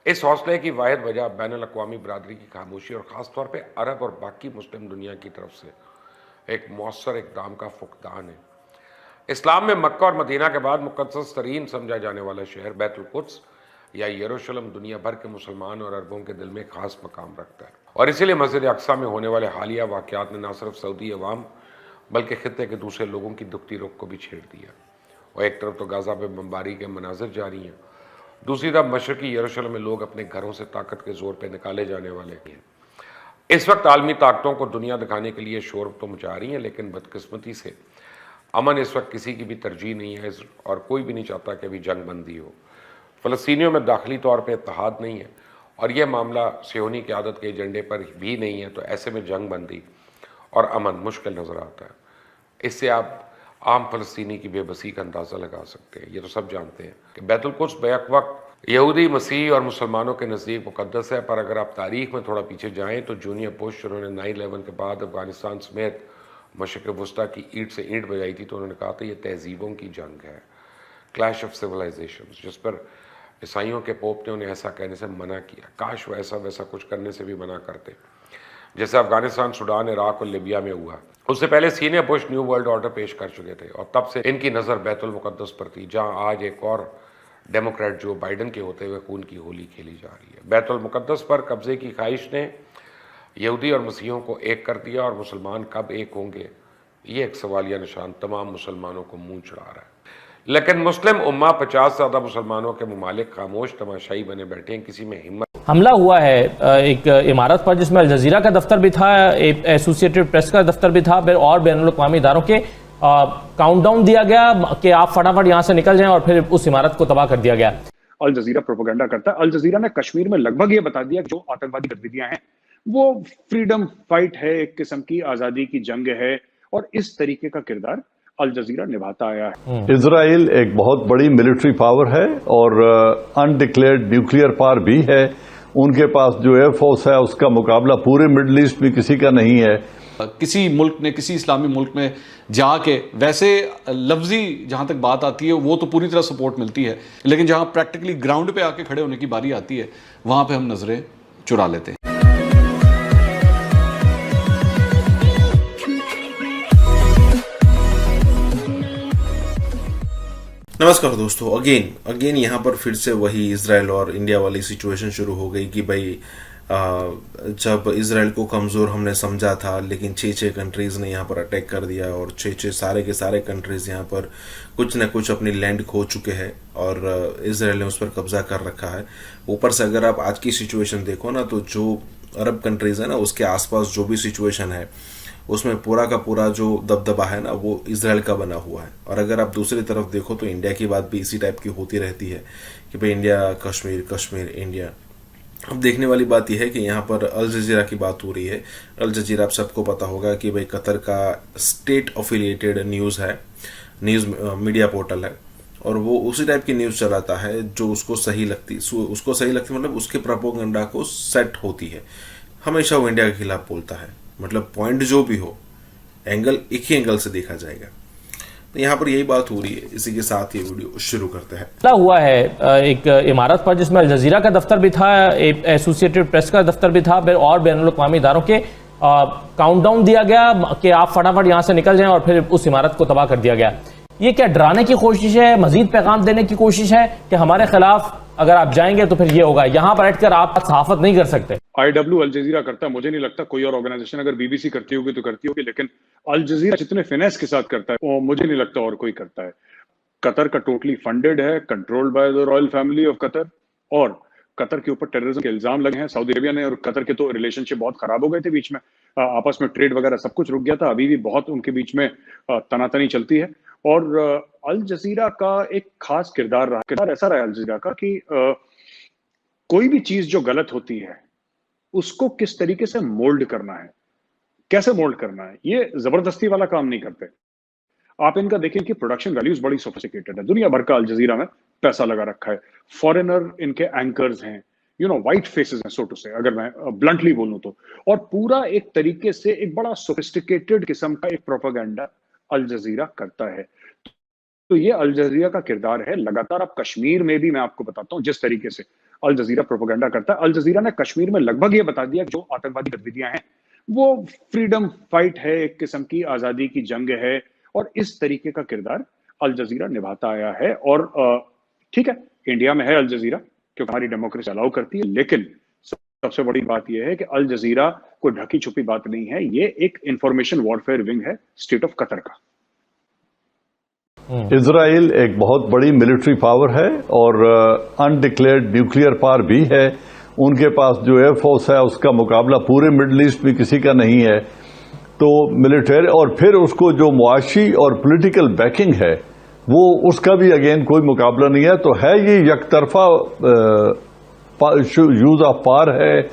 [SPEAKER 16] इस हौसले की वाहिद वजह बैनुल अक़वामी बरादरी की खामोशी और ख़ास तौर पर अरब और बाकी मुस्लिम दुनिया की तरफ से एक मौसर इक़दाम का फुक़दान है। इस्लाम में मक्का और मदीना के बाद मुक़द्दस तरीन समझा जाने वाला शहर बैतुल कुद्स या यरूशलेम दुनिया भर के मुसलमान और अरबों के दिल में खास मकाम रखता है। और इसीलिए मस्जिद अक्सा में होने वाले हालिया वाक़यात ने न सिर्फ सऊदी अवाम बल्कि खित्ते के दूसरे लोगों की दुखती रुख को भी छेड़ दिया। और एक तरफ तो गाज़ा पे बमबारी के मनाजिर जारी हैं, दूसरी तरफ मशरक़ी यरूशलेम में लोग अपने घरों से ताकत के जोर पर निकाले जाने वाले हैं। इस वक्त आलमी ताकतों को दुनिया दिखाने के लिए शोर तो मचा रही हैं, लेकिन बदकिस्मती से अमन इस वक्त किसी की भी तरजीह नहीं है और कोई भी नहीं चाहता कि अभी जंग बंदी हो। फ़लस्तीनियों में दाखिली तौर पर इत्तेहाद नहीं है और यह मामला सियोनी क़यादत के एजेंडे पर भी नहीं है, तो ऐसे में जंग बंदी और अमन मुश्किल नज़र आता है। इससे आप आम फ़लस्तीनी की बेबसी का अंदाज़ा लगा सकते हैं। ये तो सब जानते हैं कि बैतुल कुद्स बैक वक्त यहूदी, मसीह और मुसलमानों के नज़दीक मुक़द्दस है, पर अगर आप तारीख़ में थोड़ा पीछे जाएँ तो जूनियर बुश उन्होंने 9/11 के बाद अफ़गानिस्तान समेत मशरिक़ वस्ता की ईंट से ईंट बजाई थी, तो उन्होंने कहा था ये तहज़ीबों की जंग है, क्लैश ऑफ सिविलाइजेशंस, जिस पर ईसाइयों के पोप ने उन्हें ऐसा कहने से मना किया। काश वो ऐसा वैसा कुछ करने से भी मना करते, जैसे अफगानिस्तान, सूडान, इराक और लिबिया में हुआ। उससे पहले senior Bush new world order पेश कर चुके थे और तब से इनकी नज़र बैतुल मुक़द्दस पर थी, जहाँ आज एक और डेमोक्रेट जो बाइडन के होते हुए खून की होली खेली जा रही है। बैतुल मुक़द्दस पर कब्जे की ख्वाहिश ने यहूदी और मसीहों को एक कर दिया और मुसलमान कब एक होंगे, ये एक सवालिया निशान तमाम मुसलमानों को मुँह चढ़ा रहा है। लेकिन मुस्लिम उम्मा 50 से ज़्यादा मुसलमानों के मुमालिक खामोश तमाशाई बने बैठे हैं, किसी में हिम्मत।
[SPEAKER 18] हमला हुआ है एक इमारत पर जिसमें अल जज़ीरा का दफ्तर भी था, एसोसिएटेड प्रेस का दफ्तर भी था, फिर और बैनुल अक़वामी इदारों के काउंटडाउन दिया गया कि आप फटाफट यहाँ से निकल जाएं और फिर उस इमारत को तबाह कर दिया गया।
[SPEAKER 19] अल जज़ीरा प्रोपेगेंडा करता है। अल जज़ीरा ने कश्मीर में लगभग ये बता दिया कि जो आतंकवादी गतिविधियां हैं वो फ्रीडम फाइट है, एक किस्म की आज़ादी की जंग है, और इस तरीके का किरदार अल जज़ीरा निभाता आया है।
[SPEAKER 20] इजराइल एक बहुत बड़ी मिलिट्री पावर है और अनडिक्लेयर्ड न्यूक्लियर पावर भी है। उनके पास जो एयरफोर्स है उसका मुकाबला पूरे मिडल ईस्ट में किसी का नहीं है।
[SPEAKER 21] किसी मुल्क ने, किसी इस्लामी मुल्क में जाके वैसे लफ्जी जहां तक बात आती है वो तो पूरी तरह सपोर्ट मिलती है, लेकिन जहां प्रैक्टिकली ग्राउंड पे आके खड़े होने की बारी आती है वहां पे हम नजरें चुरा लेते हैं।
[SPEAKER 4] नमस्कार दोस्तों, अगेन यहाँ पर फिर से वही इजराइल और इंडिया वाली सिचुएशन शुरू हो गई कि भाई जब इजराइल को कमज़ोर हमने समझा था, लेकिन 6 कंट्रीज़ ने यहाँ पर अटैक कर दिया और 6 सारे के सारे कंट्रीज़ यहाँ पर कुछ न कुछ अपनी लैंड खो चुके हैं और इजराइल ने उस पर कब्जा कर रखा है। ऊपर से अगर आप आज की सिचुएशन देखो ना, तो जो अरब कंट्रीज़ है ना उसके आसपास जो भी सिचुएशन है उसमें पूरा का पूरा जो दबदबा है ना वो इजराइल का बना हुआ है। और अगर आप दूसरी तरफ देखो तो इंडिया की बात भी इसी टाइप की होती रहती है कि भाई इंडिया कश्मीर, कश्मीर इंडिया। अब देखने वाली बात यह है कि यहाँ पर अल जज़ीरा की बात हो रही है। अल जज़ीरा आप सबको पता होगा कि भाई कतर का स्टेट अफिलिएटेड न्यूज़ है, न्यूज़ मीडिया पोर्टल है, और वो उसी टाइप की न्यूज़ चलाता है जो उसको सही लगती मतलब उसके प्रोपेगेंडा को सेट होती है। हमेशा वो इंडिया के खिलाफ बोलता है, मतलब पॉइंट जो भी हो, एंगल एक ही एंगल से देखा जाएगा। तो यहाँ पर यही बात हो रही है। इसी के साथ ये वीडियो शुरू करते हैं।
[SPEAKER 18] हमला हुआ है एक इमारत पर जिसमें अल जज़ीरा का दफ्तर भी था, एसोसिएटेड प्रेस का दफ्तर भी था, फिर और बैनुल अक़वामी इदारों के काउंटडाउन दिया गया कि आप फटाफट यहाँ से निकल जाएं और फिर उस इमारत को तबाह कर दिया गया। ये क्या डराने की कोशिश है, मजीद पैगाम देने की कोशिश है कि हमारे खिलाफ अगर आप जाएंगे तो फिर ये होगा? यहाँ पर बैठकर आप सहाफत नहीं कर सकते।
[SPEAKER 19] IW अल जज़ीरा करता है, मुझे नहीं लगता कोई और ऑर्गेनाइजेशन, अगर BBC करती होगी तो करती होगी, लेकिन अल जज़ीरा जितने फिनेस के साथ करता है वो मुझे नहीं लगता और कोई करता है। कतर का टोटली फंडेड है, controlled by the royal family of Qatar, और कतर के ऊपर टेररिज्म के इल्जाम लगे हैं। सऊदी अरेबिया ने और कतर के तो रिलेशनशिप बहुत खराब हो गए थे बीच में, आपस में ट्रेड वगैरह सब कुछ रुक गया था। अभी भी बहुत उनके बीच में तनातनी चलती है। और अल जज़ीरा का एक खास किरदार रहा, किरदार ऐसा रहा अल जज़ीरा का कि कोई भी चीज जो गलत होती है उसको किस तरीके से मोल्ड करना है, कैसे मोल्ड करना है, ये जबरदस्ती वाला काम नहीं करते। आप इनका देखें कि प्रोडक्शन वैल्यूज बड़ी सोफिस्टिकेटेड है। दुनिया भर का अल जज़ीरा में पैसा लगा रखा है, फॉरेनर इनके एंकर्स हैं, व्हाइट फेसेस हैं, सो टू से, अगर मैं ब्लंटली बोलूं तो। और पूरा एक तरीके से एक बड़ा सोफिस्टिकेटेड किस्म का एक प्रोपेगेंडा अल जज़ीरा करता है। तो ये अल जज़ीरा का किरदार है। लगातार आप कश्मीर में भी, मैं आपको बताता हूँ जिस तरीके से अल जज़ीरा प्रोपेगेंडा करता है। अल जज़ीरा ने कश्मीर में लगभग ये बता दिया कि जो आतंकवादी गतिविधियां हैं वो फ्रीडम फाइट है, एक किस्म की आज़ादी की जंग है, और इस तरीके का किरदार अल जज़ीरा निभाता आया है। और ठीक है, इंडिया में है अल जज़ीरा, क्योंकि हमारी डेमोक्रेसी अलाउ करती है। लेकिन सबसे बड़ी बात यह है कि अल जजीरा कोई ढकी छुपी बात नहीं है, ये एक इंफॉर्मेशन वॉरफेयर विंग है स्टेट ऑफ कतर का।
[SPEAKER 20] इजराइल एक बहुत बड़ी मिलिट्री पावर है और अनडिक्लेयर्ड न्यूक्लियर पावर भी है। उनके पास जो एयरफोर्स है उसका मुकाबला पूरे मिडल ईस्ट में किसी का नहीं है। तो मिलिट्री और फिर उसको जो मुआशी और पॉलिटिकल बैकिंग है वो उसका भी अगेन कोई मुकाबला नहीं है। तो है ये यकतरफा यूज ऑफ पावर है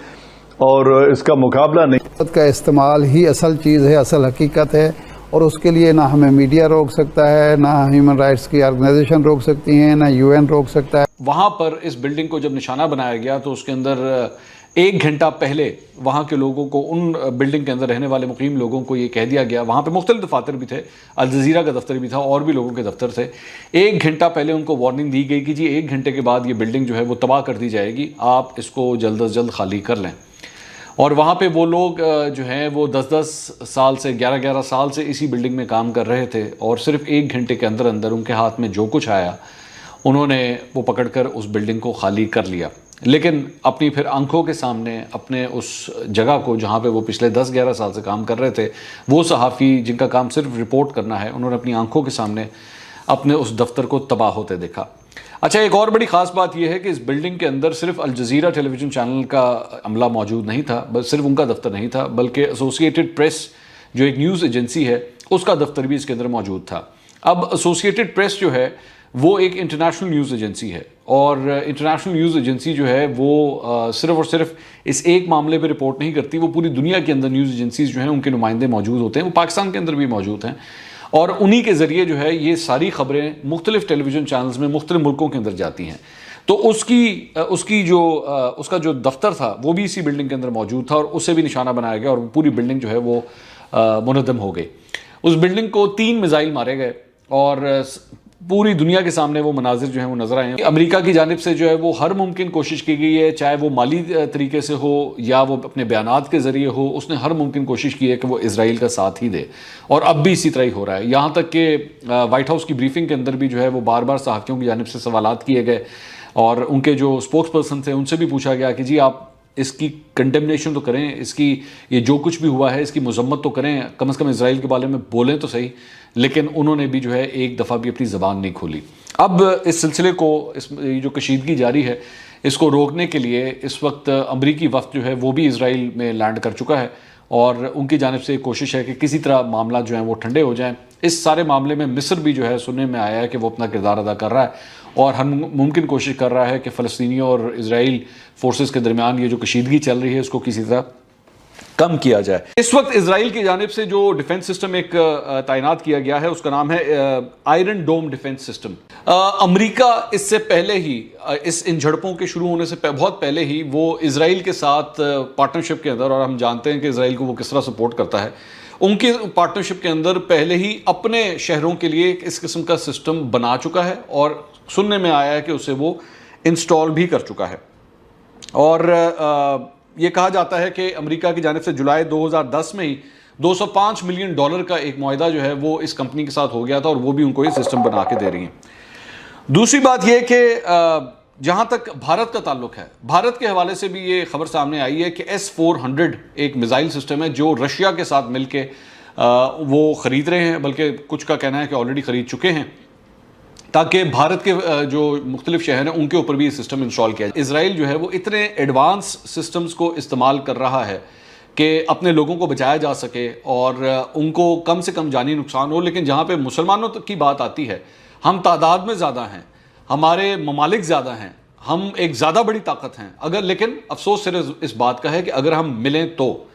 [SPEAKER 20] और इसका मुकाबला नहीं।
[SPEAKER 2] का इस्तेमाल ही असल चीज़ है, असल हकीकत है, और उसके लिए ना हमें मीडिया रोक सकता है, ना ह्यूमन राइट्स की ऑर्गेनाइजेशन रोक सकती हैं, ना यूएन रोक सकता है।
[SPEAKER 21] वहां पर इस बिल्डिंग को जब निशाना बनाया गया तो उसके अंदर 1 घंटा पहले वहां के लोगों को, उन बिल्डिंग के अंदर रहने वाले मुकीम लोगों को ये कह दिया गया, वहां पे मुख्तलिफ दफातर भी थे, अल जजीरा का दफ्तर भी था और भी लोगों के दफ्तर थे। 1 घंटा पहले उनको वार्निंग दी गई कि जी 1 घंटे के बाद ये बिल्डिंग जो है वो तबाह कर दी जाएगी, आप इसको जल्द अज जल्द खाली कर लें। और वहाँ पे वो लोग जो हैं वो 10-10 साल से 11-11 साल से इसी बिल्डिंग में काम कर रहे थे और सिर्फ 1 घंटे के अंदर अंदर उनके हाथ में जो कुछ आया उन्होंने वो पकड़कर उस बिल्डिंग को खाली कर लिया। लेकिन अपनी फिर आंखों के सामने अपने उस जगह को जहाँ पे वो पिछले 10-11 साल से काम कर रहे थे, वो सहाफ़ी जिनका काम सिर्फ रिपोर्ट करना है, उन्होंने अपनी आंखों के सामने अपने उस दफ्तर को तबाह होते देखा। अच्छा, एक और बड़ी ख़ास बात यह है कि इस बिल्डिंग के अंदर सिर्फ अल जजीरा टेलीविज़न चैनल का अमला मौजूद नहीं था, बस सिर्फ उनका दफ्तर नहीं था, बल्कि एसोसिएटेड प्रेस जो एक न्यूज़ एजेंसी है उसका दफ्तर भी इसके अंदर मौजूद था। अब एसोसिएटेड प्रेस जो है वो एक इंटरनेशनल न्यूज़ एजेंसी है और इंटरनेशनल न्यूज़ एजेंसी जो है वो सिर्फ और सिर्फ इस एक मामले पर रिपोर्ट नहीं करती, वो पूरी दुनिया के अंदर न्यूज़ एजेंसीज जो हैं उनके नुमाइंदे मौजूद होते हैं, वो पाकिस्तान के अंदर भी मौजूद हैं और उन्हीं के ज़रिए जो है ये सारी खबरें मुख्तलिफ टेलीविज़न चैनल्स में मुख्तलिफ मुल्कों के अंदर जाती हैं। तो उसका जो दफ्तर था वो भी इसी बिल्डिंग के अंदर मौजूद था और उसे भी निशाना बनाया गया और पूरी बिल्डिंग जो है वो मुनद्दम हो गई। उस बिल्डिंग को 3 मिसाइल मारे गए और पूरी दुनिया के सामने वो मनाजिर जो है वो नजर आए हैं। अमेरिका की जानिब से जो है वो हर मुमकिन कोशिश की गई है, चाहे वो माली तरीके से हो या वो अपने बयानात के ज़रिए हो, उसने हर मुमकिन कोशिश की है कि वो इजराइल का साथ ही दे और अब भी इसी तरह ही हो रहा है। यहाँ तक कि वाइट हाउस की ब्रीफिंग के अंदर भी जो है वो बार बार सहाफ़ियों की जानिब से सवालात किए गए और उनके जो स्पोक्स पर्सन थे उनसे भी पूछा गया कि जी आप इसकी कंडेमनेशन तो करें, इसकी ये जो कुछ भी हुआ है इसकी मजम्मत तो करें, कम से कम इजराइल के बारे में बोलें तो सही। लेकिन उन्होंने भी जो है एक दफ़ा भी अपनी ज़बान नहीं खोली। अब इस सिलसिले को, इस जो कशीदगी जारी है इसको रोकने के लिए इस वक्त अमरीकी वफ़द जो है वो भी इजराइल में लैंड कर चुका है और उनकी जानिब से कोशिश है कि किसी तरह मामला जो है वो ठंडे हो जाएं। इस सारे मामले में मिस्र भी जो है सुनने में आया है कि वो अपना किरदार अदा कर रहा है और हर मुमकिन कोशिश कर रहा है कि फ़लस्तीनियों और इजराइल फोर्सेस के दरमियान ये जो कशीदगी चल रही है उसको किसी तरह कम किया जाए। इस वक्त इजराइल की जानिब से जो डिफेंस सिस्टम एक तैनात किया गया है उसका नाम है आयरन डोम डिफेंस सिस्टम। अमेरिका इससे पहले ही, इस इन झड़पों के शुरू होने से बहुत पहले ही वो इजराइल के साथ पार्टनरशिप के अंदर, और हम जानते हैं कि इजराइल को वो किस तरह सपोर्ट करता है, उनके पार्टनरशिप के अंदर पहले ही अपने शहरों के लिए इस किस्म का सिस्टम बना चुका है और सुनने में आया है कि उसे वो इंस्टॉल भी कर चुका है। और ये कहा जाता है कि अमेरिका की जानिब से जुलाई 2010 में ही $205 मिलियन का एक मुआहदा जो है वो इस कंपनी के साथ हो गया था और वो भी उनको ये सिस्टम बना के दे रही है। दूसरी बात यह कि जहां तक भारत का ताल्लुक है, भारत के हवाले से भी ये खबर सामने आई है कि S-400 एक मिसाइल सिस्टम है जो रशिया के साथ मिलके वो ख़रीद रहे हैं, बल्कि कुछ का कहना है कि ऑलरेडी ख़रीद चुके हैं, ताकि भारत के जो मुख्तलिफ शहर हैं उनके ऊपर भी ये सिस्टम इंस्टॉल किया जाए। इजराइल जो है वो इतने एडवांस सिस्टम्स को इस्तेमाल कर रहा है कि अपने लोगों को बचाया जा सके और उनको कम से कम जानी नुकसान हो। लेकिन जहाँ पे मुसलमानों की बात आती है, हम तादाद में ज़्यादा हैं, हमारे ममालिक ज़्यादा हैं, हम एक ज़्यादा बड़ी ताकत हैं, अगर, लेकिन अफसोस सिर्फ इस बात का है कि अगर हम मिलें तो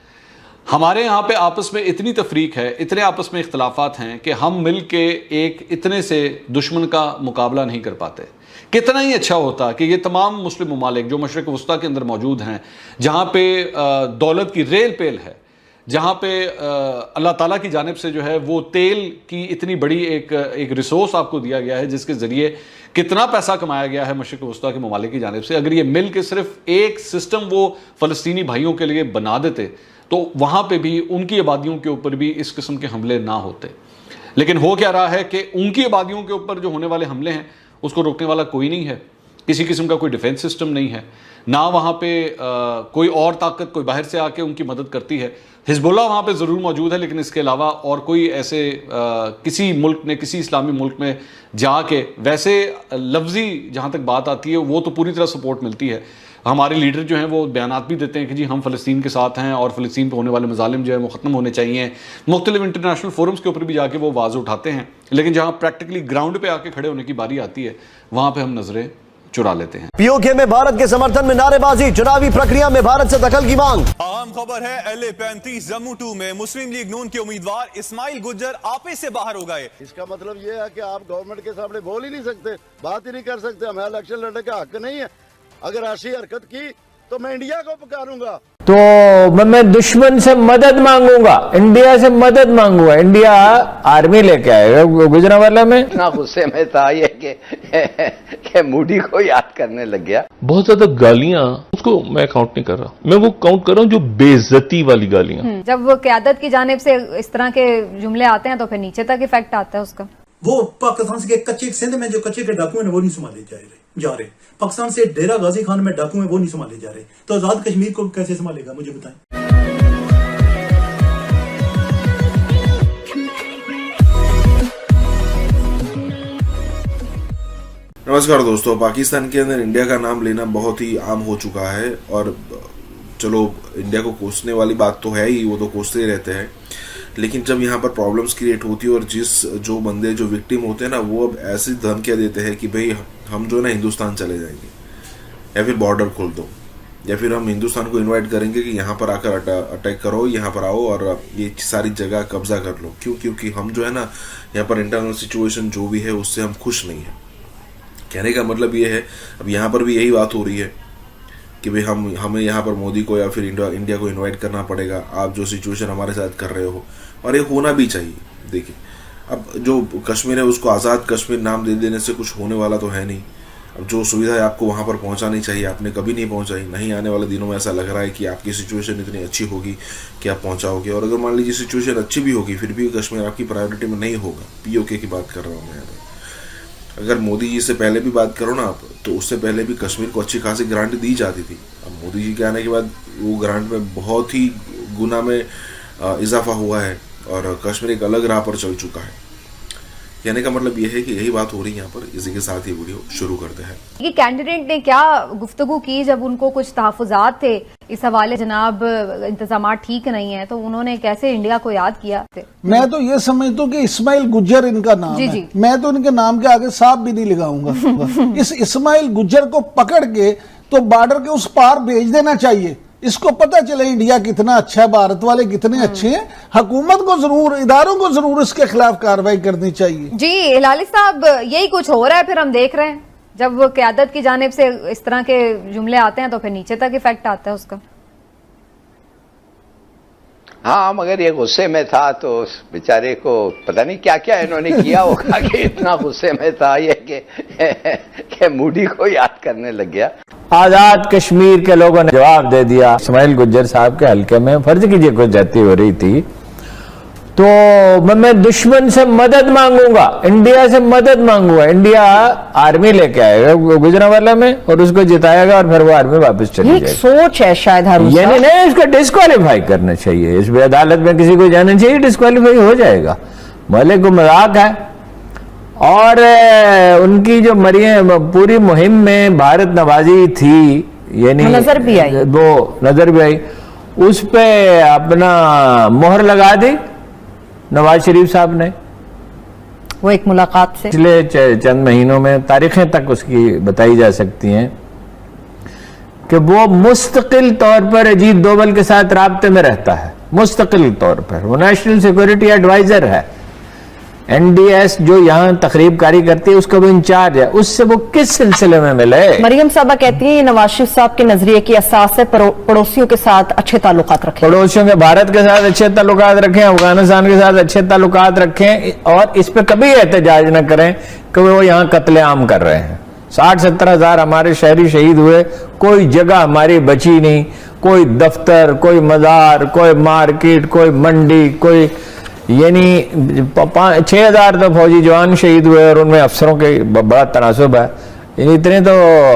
[SPEAKER 21] हमारे यहाँ पे आपस में इतनी तफरीक है, इतने आपस में इख्तलाफात हैं कि हम मिल के एक इतने से दुश्मन का मुकाबला नहीं कर पाते। कितना ही अच्छा होता कि ये तमाम मुस्लिम ममालिक जो मशरिक वस्ता के अंदर मौजूद हैं, जहाँ पे दौलत की रेल पेल है, जहाँ पे अल्लाह ताला की जानिब से जो है वो तेल की इतनी बड़ी एक रिसोर्स आपको दिया गया है जिसके ज़रिए कितना पैसा कमाया गया है मशरिक वस्ता के ममालिक की जानिब से। अगर ये मिल के सिर्फ एक सिस्टम वो फ़लस्तीनी भाइयों के लिए बना देते तो वहाँ पे भी उनकी आबादियों के ऊपर भी इस किस्म के हमले ना होते। लेकिन हो क्या रहा है कि उनकी आबादियों के ऊपर जो होने वाले हमले हैं उसको रोकने वाला कोई नहीं है। किसी किस्म का कोई डिफेंस सिस्टम नहीं है, ना वहाँ पे कोई और ताकत कोई बाहर से आके उनकी मदद करती है। हिजबुल्लाह वहाँ पे ज़रूर मौजूद है, लेकिन इसके अलावा और कोई ऐसे किसी मुल्क ने, किसी इस्लामी मुल्क में जाके वैसे लफ्जी जहाँ तक बात आती है वो तो पूरी तरह सपोर्ट मिलती है। हमारे लीडर जो हैं वो बयानात भी देते हैं कि जी हम फ़लस्तीन के साथ हैं और फ़लस्तीन पर होने वाले मज़ालिम जो है वो ख़त्म होने चाहिए। मुख्तलिफ इंटरनेशनल फोरम्स के ऊपर भी जाके वो आवाज़ उठाते हैं, लेकिन जहाँ प्रैक्टिकली ग्राउंड पे आके खड़े होने की बारी आती है वहाँ पे हम नजरें चुरा लेते हैं।
[SPEAKER 3] पीओके में भारत के समर्थन में नारेबाजी, चुनावी प्रक्रिया में भारत से दखल की मांग।
[SPEAKER 22] अहम खबर है LA-35 जम्मू 2 में मुस्लिम लीग नून के उम्मीदवार इस्माइल गुज्जर आपे से बाहर हो गए।
[SPEAKER 23] इसका मतलब ये है कि आप गवर्नमेंट के सामने बोल ही नहीं सकते, बात ही नहीं कर सकते, हमें इलेक्शन लड़ने का हक नहीं है। अगर ऐसी हरकत की तो मैं इंडिया को पुकारूंगा,
[SPEAKER 8] तो मैं दुश्मन से मदद मांगूंगा, इंडिया से मदद मांगूंगा। इंडिया आर्मी लेके आएगा गुजरांवाला में।
[SPEAKER 24] इतना गुस्से में था ये कि मोदी को याद करने लग गया।
[SPEAKER 15] बहुत ज्यादा गालियां, उसको मैं काउंट नहीं कर रहा, मैं वो काउंट कर रहा हूँ जो बेइज्जती वाली गालियां।
[SPEAKER 25] जब वो क़यादत की जानिब से इस तरह के जुमले आते हैं तो फिर नीचे तक इफेक्ट आता है उसका।
[SPEAKER 26] वो पाकिस्तान से कच्चे सिंध में जो कच्चे के डाकू हैं वो नहीं संभाले जा रहे। पाकिस्तान से डेरा गाजी खान में डाकू हैं वो नहीं संभाले जा रहे, तो आजाद कश्मीर को कैसे संभालेगा, मुझे बताएं।
[SPEAKER 4] नमस्कार दोस्तों, पाकिस्तान के अंदर इंडिया का नाम लेना बहुत ही आम हो चुका है और चलो इंडिया को कोसने वाली बात तो है ही, वो तो कोसते ही रहते हैं, लेकिन जब यहाँ पर प्रॉब्लम्स क्रिएट होती है और जो बंदे जो विक्टिम होते हैं ना वो अब ऐसी धमकियाँ देते हैं कि भाई हम जो है ना हिंदुस्तान चले जाएंगे या फिर बॉर्डर खोल दो या फिर हम हिंदुस्तान को इनवाइट करेंगे कि यहाँ पर आकर अटैक करो, यहाँ पर आओ और ये सारी जगह कब्जा कर लो। क्यों? क्योंकि हम जो है ना यहाँ पर इंटरनल सिचुएशन जो भी है उससे हम खुश नहीं हैं। कहने का मतलब ये है, अब यहाँ पर भी यही बात हो रही है कि भाई हमें यहाँ पर मोदी को या फिर इंडिया को इनवाइट करना पड़ेगा, आप जो सिचुएशन हमारे साथ कर रहे हो, और ये होना भी चाहिए। देखिए, अब जो कश्मीर है उसको आज़ाद कश्मीर नाम दे देने से कुछ होने वाला तो है नहीं। अब जो सुविधा है आपको वहाँ पर पहुँचानी चाहिए, आपने कभी नहीं पहुँचाई, नहीं आने वाले दिनों में ऐसा लग रहा है कि आपकी सिचुएशन इतनी अच्छी होगी कि आप पहुँचाओगे। और अगर मान लीजिए सिचुएशन अच्छी भी होगी फिर भी कश्मीर आपकी प्रायोरिटी में नहीं होगा। POK की बात कर रहा हूँ मैं यहाँ पर। अगर मोदी जी से पहले भी बात करो ना आप, तो उससे पहले भी कश्मीर को अच्छी खासी ग्रांट दी जाती थी। अब मोदी जी के आने के बाद वो ग्रांट में बहुत ही गुना में इजाफा हुआ है और कश्मीर एक अलग राह पर चल चुका है। कहने का मतलब ये है कि यही बात हो रही है यहाँ पर। इसी के साथ ये वीडियो शुरू करते हैं।
[SPEAKER 25] ये कैंडिडेट ने क्या गुफ्तगू की जब उनको कुछ तहफ़्फ़ुज़ात थे इस हवाले, जनाब इंतजाम ठीक नहीं है, तो उन्होंने कैसे इंडिया को याद किया?
[SPEAKER 27] मैं तो ये समझता हूँ कि इस्माइल गुज्जर इनका नाम
[SPEAKER 25] जी,
[SPEAKER 27] है।
[SPEAKER 25] जी।
[SPEAKER 27] मैं तो इनके नाम के आगे साफ भी नहीं लगाऊंगा। इस इस्माइल गुज्जर को पकड़ के तो बॉर्डर के उस पार भेज देना चाहिए। इसको पता चले इंडिया कितना अच्छा है, भारत वाले कितने अच्छे हैं। हुकूमत को जरूर, इदारों को जरूर इसके खिलाफ कार्रवाई करनी चाहिए।
[SPEAKER 25] जी हिलाली साहब, यही कुछ हो रहा है, फिर हम देख रहे हैं जब क़यादत की जानिब से इस तरह के जुमले आते हैं तो फिर नीचे तक इफेक्ट आता है उसका।
[SPEAKER 24] हाँ, मगर ये गुस्से में था तो उस बेचारे को पता नहीं क्या क्या इन्होंने किया होगा कि इतना गुस्से में था ये कि मोदी को याद करने लग गया।
[SPEAKER 8] आजाद कश्मीर के लोगों ने जवाब दे दिया। इस्माइल गुज्जर साहब के हल्के में फर्ज कीजिए कुछ जाती हो रही थी, तो मैं दुश्मन से मदद मांगूंगा, इंडिया से मदद मांगूंगा। इंडिया आर्मी लेके आएगा गुजरांवाला में और उसको जिताएगा और फिर वो आर्मी वापस चली जाएगी।
[SPEAKER 9] सोच है शायद
[SPEAKER 8] यानी नहीं, इसको डिस्क्वालीफाई करना चाहिए। इस अदालत में किसी को जाना चाहिए, डिस्क्वालीफाई हो जाएगा। भले को मजाक है। और उनकी जो पूरी मुहिम में भारत नवाजी थी, यानी
[SPEAKER 9] नजर भी आई,
[SPEAKER 8] वो नजर भी आई, उस पे अपना मोहर लगा दी नवाज शरीफ साहब ने।
[SPEAKER 9] वो एक मुलाकात से
[SPEAKER 8] पिछले चंद महीनों में तारीखें तक उसकी बताई जा सकती हैं कि वो मुस्तकिल तौर पर अजीत डोभाल के साथ राब्ते में रहता है। मुस्तकिल तौर पर वो नेशनल सिक्योरिटी एडवाइजर है। NDS जो यहाँ तकरीब कारी करती है उसका वो इंचार्ज है। उससे वो किस सिलसिले में मिले?
[SPEAKER 9] मरियम साहबा कहती हैं ये नवाज शरीफ साहब के नजरिए की असास है पड़ोसियों के साथ अच्छे ताल्लुकात रखें।
[SPEAKER 8] पड़ोसियों के, भारत के साथ अच्छे ताल्लुकात रखें, अफगानिस्तान के साथ अच्छे ताल्लुकात रखें और इस पर कभी एहतजाज न करें कि वो यहाँ कत्लेआम कर रहे हैं। 60-70 हजार हमारे शहरी शहीद हुए, कोई जगह हमारी बची नहीं, कोई दफ्तर, कोई मजार, कोई मार्केट, कोई मंडी, कोई, यानी 6,000 तो फौजी जवान शहीद हुए और उनमें अफसरों के बड़ा तनासुब है। इतने तो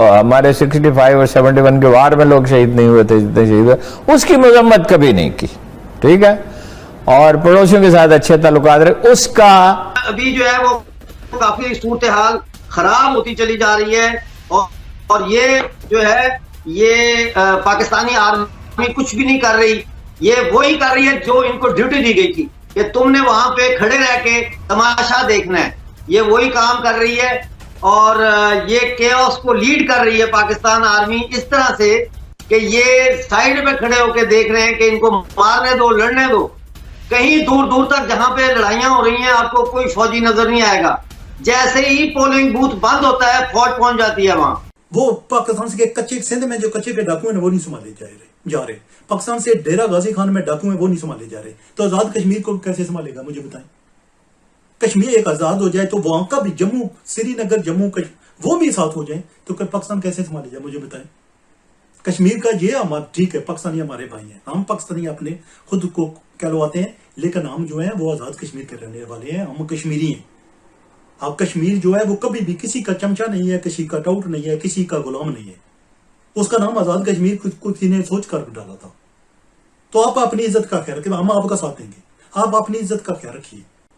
[SPEAKER 8] हमारे 65 और 71 के वार में लोग शहीद नहीं हुए थे जितने शहीद हुए, उसकी मजम्मत कभी नहीं की, ठीक है। और पड़ोसियों के साथ अच्छे ताल्लुकात रहे, उसका
[SPEAKER 1] अभी जो है वो काफी सूरत हाल खराब होती चली जा रही है। और ये जो है ये पाकिस्तानी आर्मी कुछ भी नहीं कर रही, ये वही कर रही है जो इनको ड्यूटी दी गई थी कि तुमने वहां पे खड़े रह के तमाशा देखना है, ये वही काम कर रही है। और ये केओस को लीड कर रही है पाकिस्तान आर्मी इस तरह से कि ये साइड पे खड़े होकर देख रहे हैं कि इनको मारने दो, लड़ने दो। कहीं दूर दूर तक जहां पे लड़ाइयां हो रही हैं आपको कोई फौजी नजर नहीं आएगा, जैसे ही पोलिंग बूथ बंद होता है फौज पहुंच जाती है वहां।
[SPEAKER 26] वो पाकिस्तान से कच्चे सिंध में जो कच्चे के डाकू हैं वो नहीं संभाले जा रहे। पाकिस्तान से डेरा गाजी खान में डाकू हैं वो नहीं संभाले जा रहे। तो आजाद कश्मीर को कैसे संभालेगा मुझे बताएं। कश्मीर एक आजाद हो जाए तो वहां का भी जम्मू, श्रीनगर, जम्मू वो भी साथ हो जाए तो पाकिस्तान कैसे संभाले जाए मुझे बताएं। कश्मीर का ये हमारा ठीक है, पाकिस्तानी हमारे भाई हैं, हम पाकिस्तानी अपने खुद को कहलवाते हैं, लेकिन हम जो है वो आजाद कश्मीर के रहने वाले हैं, हम कश्मीरी हैं। अब कश्मीर जो है वो कभी भी किसी का चमचा नहीं है, किसी का टाउट नहीं है, किसी का गुलाम नहीं है। उसका नाम आजाद कश्मीर किसी ने सोच कर डाला था। तो आप अपनी इज्जत का ख्याल रखिए, हम आपका साथ देंगे, आप अपनी इज्जत का ख्याल रखिए।